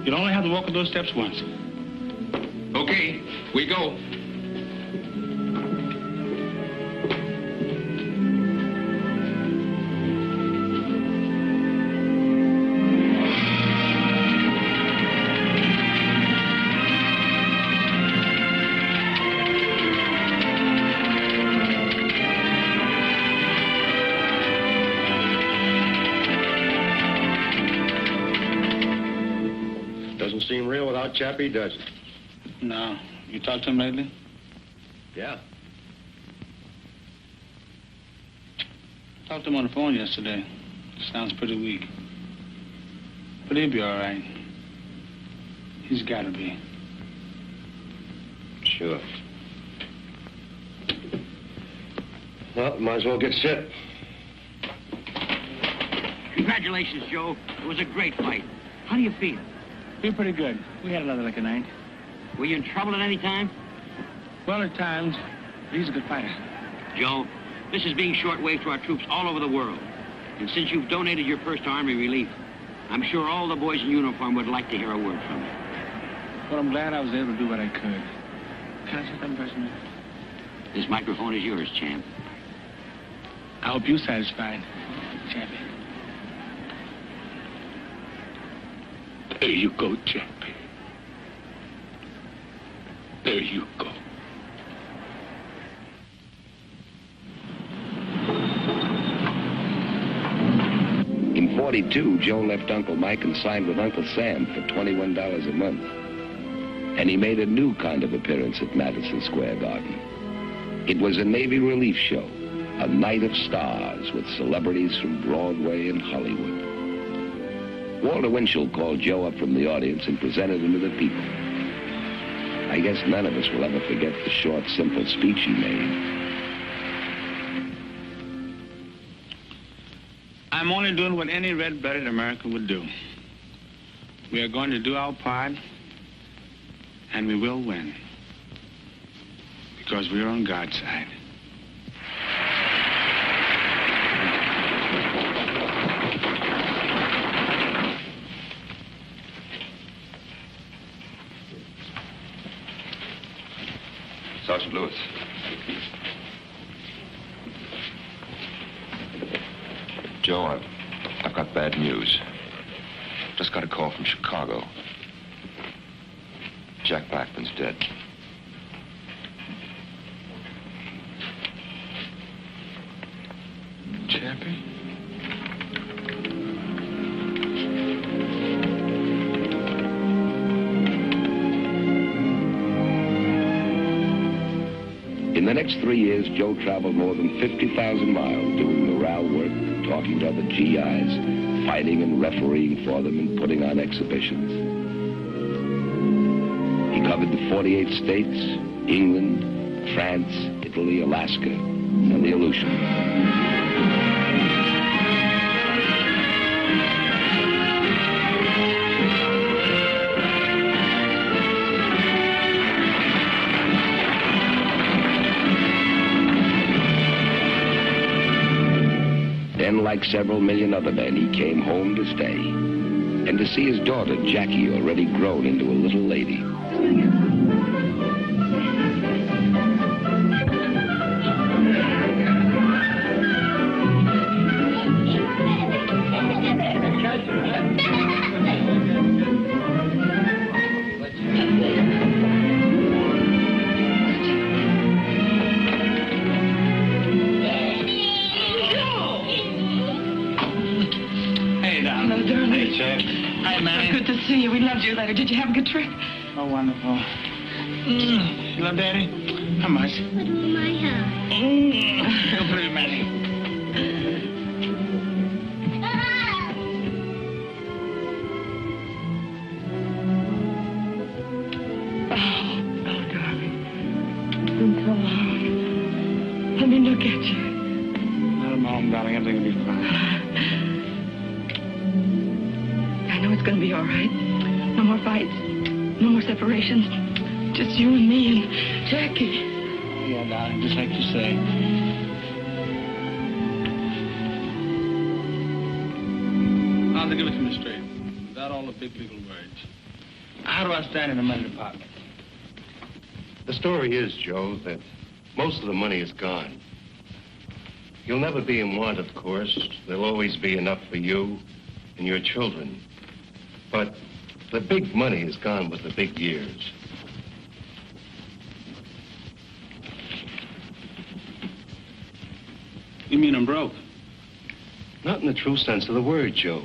You'll only have to walk up those steps once. Okay, we go. Seem real without Chappie, does it? No. You talked to him lately? Yeah. Talked to him on the phone yesterday. Sounds pretty weak. But he'll be all right. He's got to be. Sure. Well, might as well get set. Congratulations, Joe. It was a great fight. How do you feel? Feel pretty good. We had another lucky night. Were you in trouble at any time? Well, at times. But he's a good fighter. Joe, this is being shortwave to our troops all over the world. And since you've donated your first Army relief, I'm sure all the boys in uniform would like to hear a word from you. Well, I'm glad I was able to do what I could. Can I take that first, man? This microphone is yours, champ. I hope you're satisfied, champion. There you go, champion. There you go. In 42, Joe left Uncle Mike and signed with Uncle Sam for $21 a month. And he made a new kind of appearance at Madison Square Garden. It was a Navy relief show, a night of stars with celebrities from Broadway and Hollywood. Walter Winchell called Joe up from the audience and presented him to the people. I guess none of us will ever forget the short, simple speech he made. I'm only doing what any red-blooded American would do. We are going to do our part, and we will win. Because we are on God's side. Sergeant Lewis. Joe, I've got bad news. Just got a call from Chicago. Jack Blackman's dead. Chappie? In the next 3 years, Joe traveled more than 50,000 miles doing morale work, talking to other GIs, fighting and refereeing for them and putting on exhibitions. He covered the 48 states, England, France, Italy, Alaska, and the Aleutians. Then, like several million other men, he came home to stay. And to see his daughter, Jackie, already grown into a little lady. Letter. Did you have a good trip? Oh, wonderful. You love Daddy? How much? Put it in my house. You'll put it, Manny. Oh, darling. I'm so long. Let me look at you. Let him home, darling. Everything will be fine. I know it's going to be all right. No more fights. No more separations. Just you and me and Jackie. Yeah, darling, just like you say. Now, to give it to me straight, without all the big legal words. How do I stand in the money department? The story is, Joe, that most of the money is gone. You'll never be in want, of course. There'll always be enough for you and your children. But the big money is gone with the big years. You mean I'm broke? Not in the true sense of the word, Joe.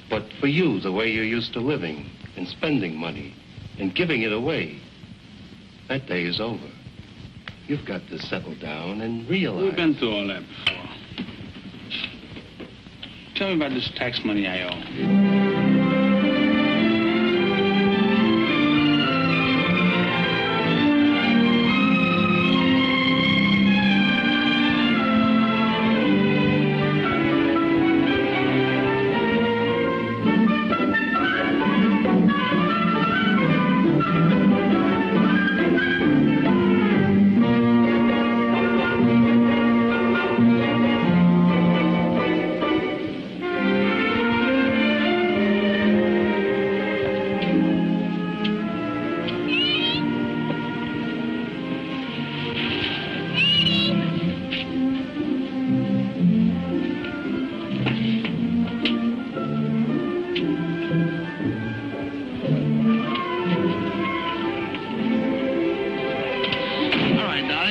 But for you, the way you're used to living and spending money and giving it away, that day is over. You've got to settle down and realize... We've been through all that before. Tell me about this tax money I owe.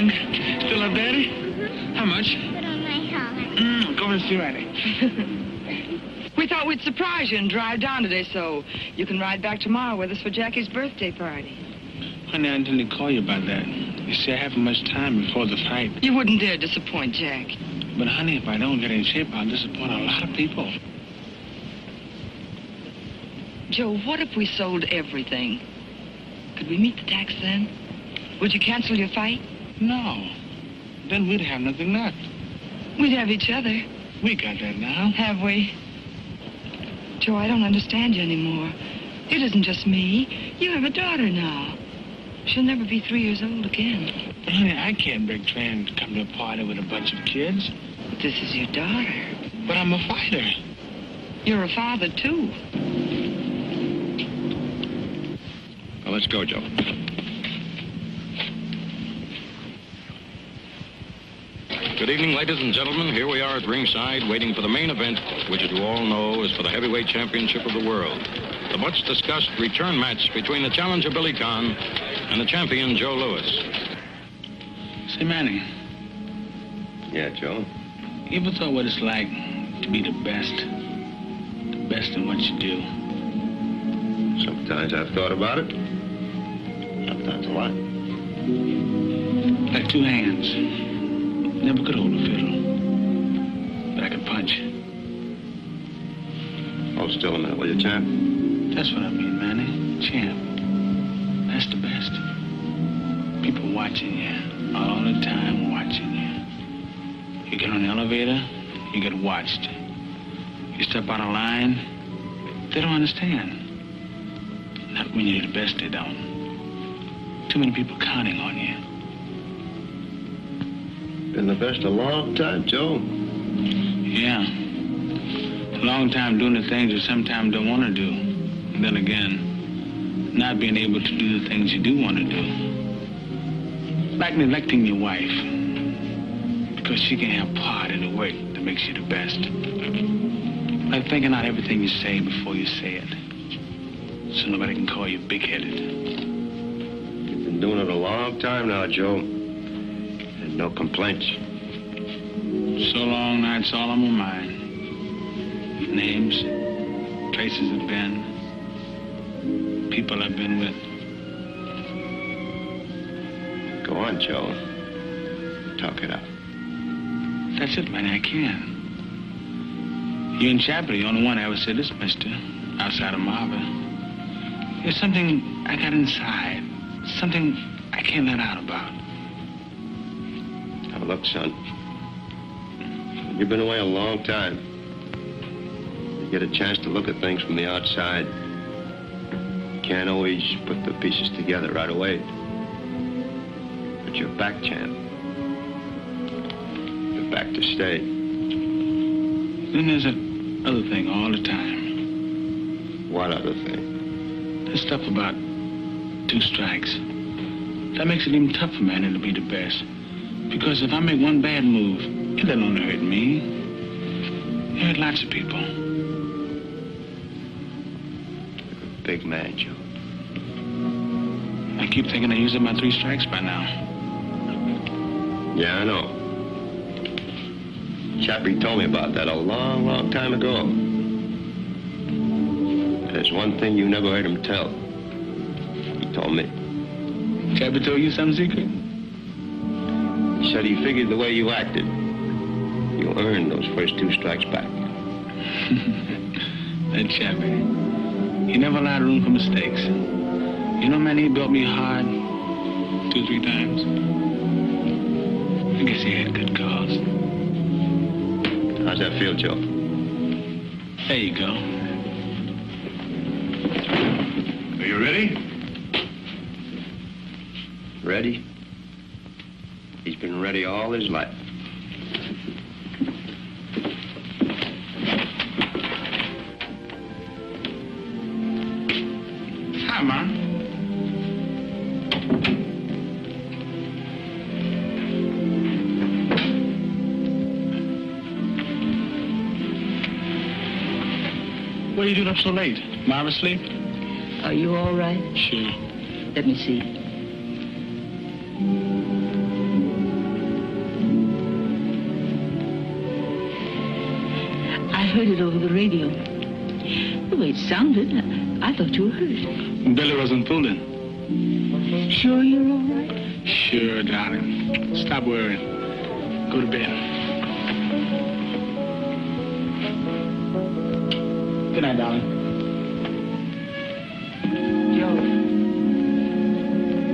Ken? Still up, Daddy? How much? Put on my helmet. Go and see Randy. We thought we'd surprise you and drive down today so you can ride back tomorrow with us for Jackie's birthday party. Honey, I intended to call you about that. You see, I haven't much time before the fight. You wouldn't dare disappoint Jack. But, honey, if I don't get in shape, I'll disappoint a lot of people. Joe, what if we sold everything? Could we meet the tax then? Would you cancel your fight? No. Then we'd have nothing left. We'd have each other. We got that now. Have we? Joe, I don't understand you anymore. It isn't just me. You have a daughter now. She'll never be 3 years old again. But, honey, I can't break train to come to a party with a bunch of kids. But this is your daughter. But I'm a fighter. You're a father, too. Well, let's go, Joe. Good evening, ladies and gentlemen. Here we are at ringside, waiting for the main event, which, as you all know, is for the heavyweight championship of the world. The much-discussed return match between the challenger, Billy Conn, and the champion, Joe Louis. Say, Manny. Yeah, Joe? You ever thought what it's like to be the best? The best in what you do? Sometimes I've thought about it. Sometimes a lot. Like two hands. Never could hold a fiddle. But I could punch. Hold still a minute, will you, champ? That's what I mean, Manny. Champ. That's the best. People watching you. All the time watching you. You get on the elevator, you get watched. You step out of line, they don't understand. Not when you're the best, they don't. Too many people counting on you. Been the best a long time, Joe. Yeah. A long time doing the things you sometimes don't want to do. And then again, not being able to do the things you do want to do. Like neglecting your wife. Because she can have part in the work that makes you the best. Like thinking out everything you say before you say it. So nobody can call you big-headed. You've been doing it a long time now, Joe. And no complaints. So long, now it's all on my mind. Names, places I've been, people I've been with. Go on, Joe. Talk it out. That's it, man, I can. You and Chapper are the only one I ever said this, mister, outside of Marva. There's something I got inside, something I can't let out about. Now, look, son. You've been away a long time. You get a chance to look at things from the outside. You can't always put the pieces together right away. But you're back, champ. You're back to stay. Then there's that other thing all the time. What other thing? This stuff about 2 strikes. That makes it even tougher, man, to be the best. Because if I make one bad move, it doesn't only hurt me. It hurt lots of people. You're a big man, Joe. I keep thinking I used up my 3 strikes by now. Yeah, I know. Chappie told me about that a long, long time ago. There's one thing you never heard him tell. He told me. Chappie told you some secret? He said he figured the way you acted, you earned those first 2 strikes back. That Chappie. He never allowed room for mistakes. You know, man, he built me hard 2 or 3 times. I guess he had good cause. How's that feel, Joe? There you go. Are you ready? Ready? He's been ready all his life. Hi, Mom. What are you doing up so late? Mom asleep? Are you all right? Sure. Let me see. heard it over the radio. The way it sounded, I thought you were hurt. Billy wasn't fooling. Sure you're all right? Sure, darling. Stop worrying. Go to bed. Good night, darling. Joe.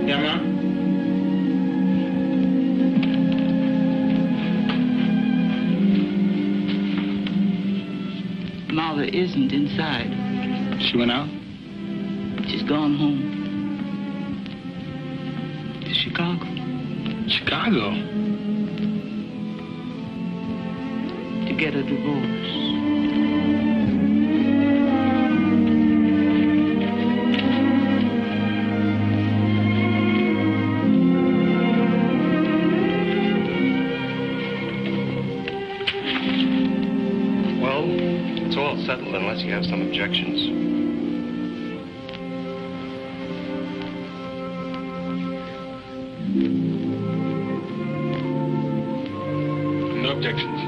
Yeah, Mom? Marva isn't inside. She went out? She's gone home. To Chicago. Chicago? To get a divorce. Well, it's all settled unless you have some objections. No objections.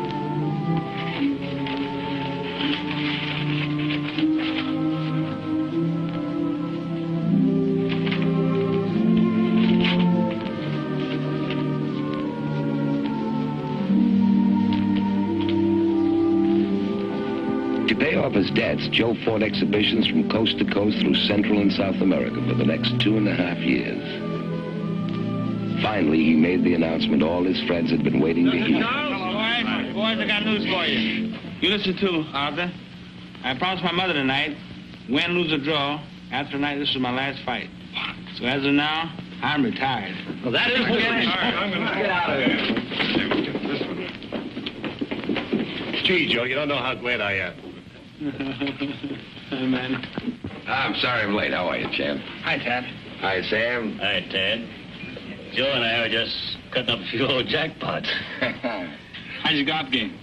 To pay off his debts, Joe fought exhibitions from coast to coast through Central and South America for the next 2.5 years. Finally, he made the announcement all his friends had been waiting to hear. Boys, I got news for you. You listen too, Arthur. I promised my mother tonight, win, lose, or draw. After tonight, this is my last fight. So as of now, I'm retired. Well, that is good. I'm going to get out of here. Gee, Joe, you don't know how glad I am. Hey, man. I'm sorry I'm late. How are you, champ? Hi, Tad. Hi, Sam. Hi, Ted. Joe and I were just cutting up a few old jackpots. How's your golf game?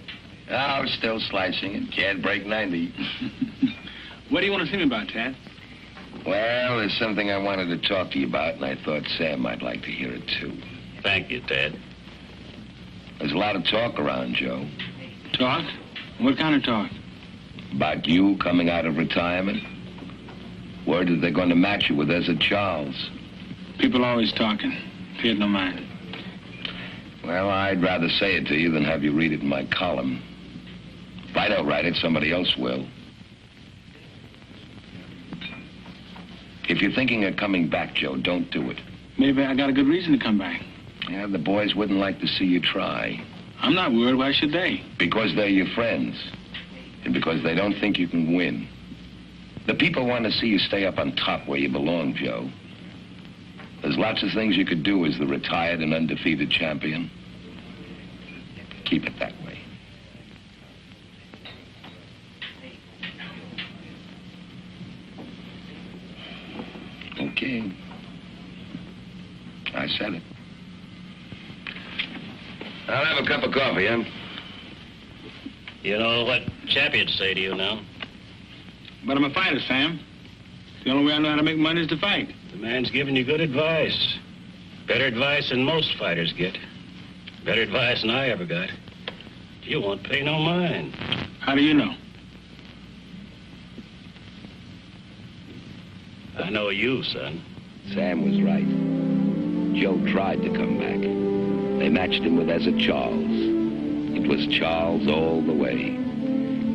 Oh, still slicing it. Can't break 90. What do you want to see me about, Tad? Well, there's something I wanted to talk to you about, and I thought Sam might like to hear it, too. Thank you, Ted. There's a lot of talk around, Joe. Talk? What kind of talk? About you coming out of retirement. Word that they're going to match you with Ezra Charles. People always talking. If you had no mind. Well, I'd rather say it to you than have you read it in my column. If I don't write it, somebody else will. If you're thinking of coming back, Joe, don't do it. Maybe I got a good reason to come back. Yeah, the boys wouldn't like to see you try. I'm not worried. Why should they? Because they're your friends. And because they don't think you can win. The people want to see you stay up on top where you belong, Joe. There's lots of things you could do as the retired and undefeated champion. Keep it that way. Okay. I said it. I'll have a cup of coffee, huh? You know what champions say to you now? But I'm a fighter, Sam. The only way I know how to make money is to fight. The man's giving you good advice. Better advice than most fighters get. Better advice than I ever got. You won't pay no mind. How do you know? I know you, son. Sam was right. Joe tried to come back. They matched him with Ezra Charles. It was Charles all the way.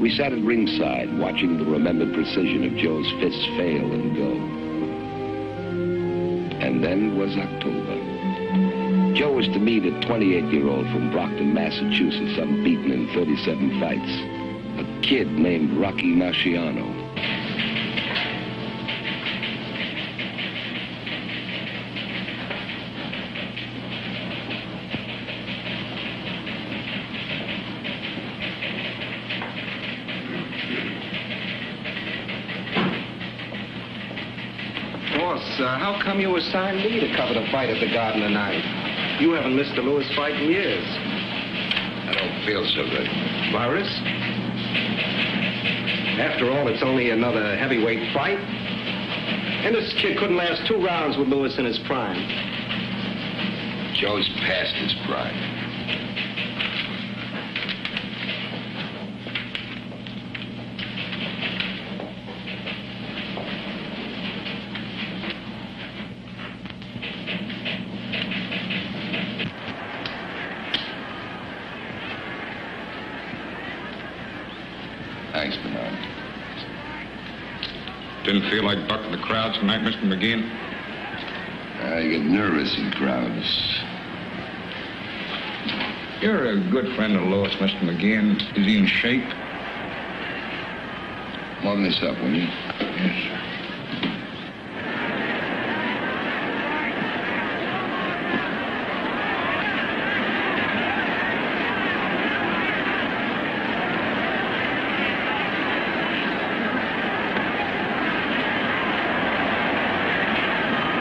We sat at ringside, watching the remembered precision of Joe's fists fail and go. And then was October. Joe was to meet a 28-year-old from Brockton, Massachusetts, unbeaten in 37 fights. A kid named Rocky Marciano. How come you assigned me to cover the fight at the Garden tonight? You haven't missed a Lewis fight in years. I don't feel so good. Virus? After all, it's only another heavyweight fight. And this kid couldn't last 2 rounds with Lewis in his prime. Joe's past his prime. Didn't feel like bucking the crowd tonight, Mr. McGeehan? I get nervous in crowds. You're a good friend of Lois, Mr. McGeehan. Is he in shape? Warm this up, will you? Yes, sir.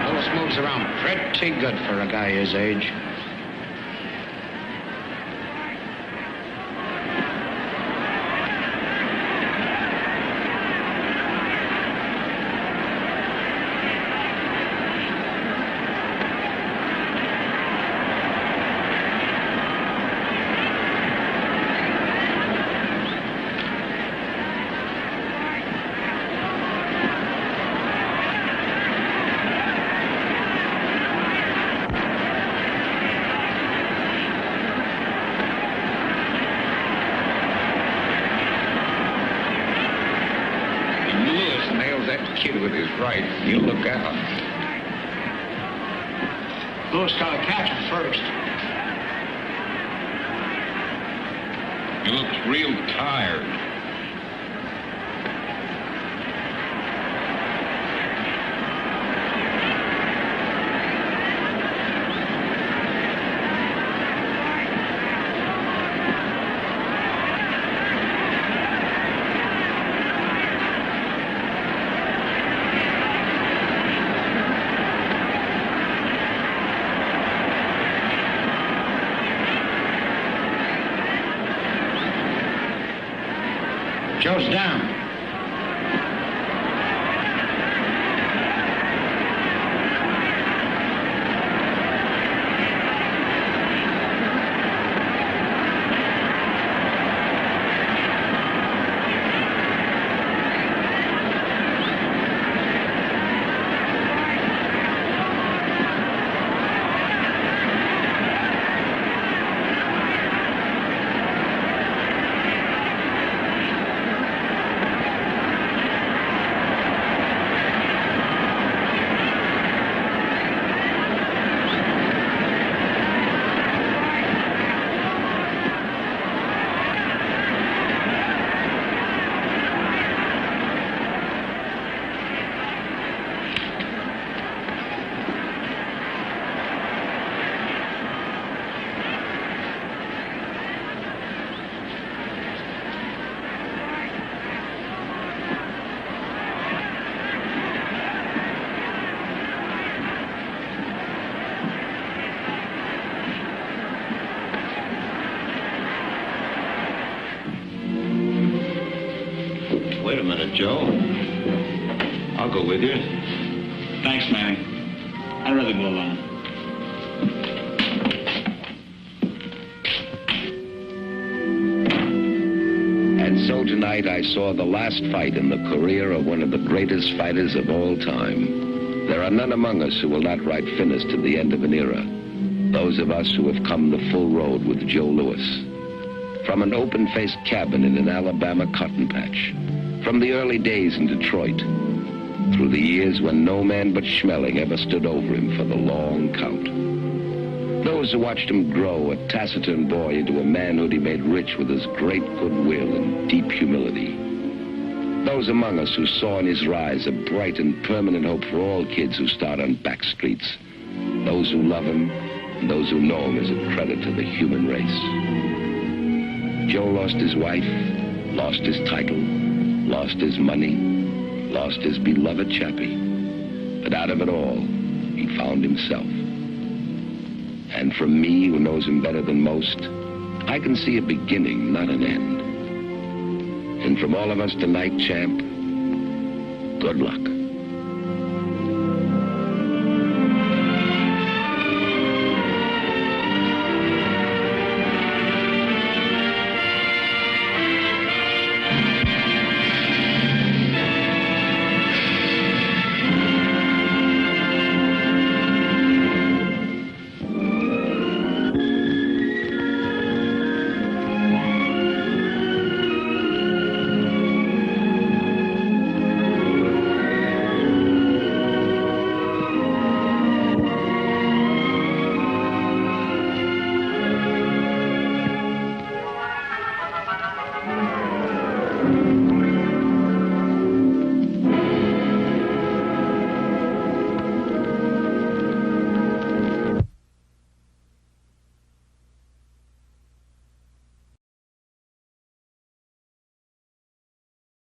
Lois moves around pretty good for a guy his age. Right, you look out. Louis got to catch him first. He looks real tired. Joe's down. Wait a minute, Joe. I'll go with you. Thanks, Manny. I'd rather go alone. And so tonight I saw the last fight in the career of one of the greatest fighters of all time. There are none among us who will not write finis to the end of an era. Those of us who have come the full road with Joe Louis. From an open-faced cabin in an Alabama cotton patch. From the early days in Detroit, through the years when no man but Schmeling ever stood over him for the long count. Those who watched him grow, a taciturn boy, into a manhood he made rich with his great goodwill and deep humility. Those among us who saw in his rise a bright and permanent hope for all kids who start on back streets. Those who love him and those who know him as a credit to the human race. Joe lost his wife, lost his title, lost his money, lost his beloved Chappie. But out of it all, he found himself. And from me, who knows him better than most, I can see a beginning, not an end. And from all of us tonight, champ, good luck.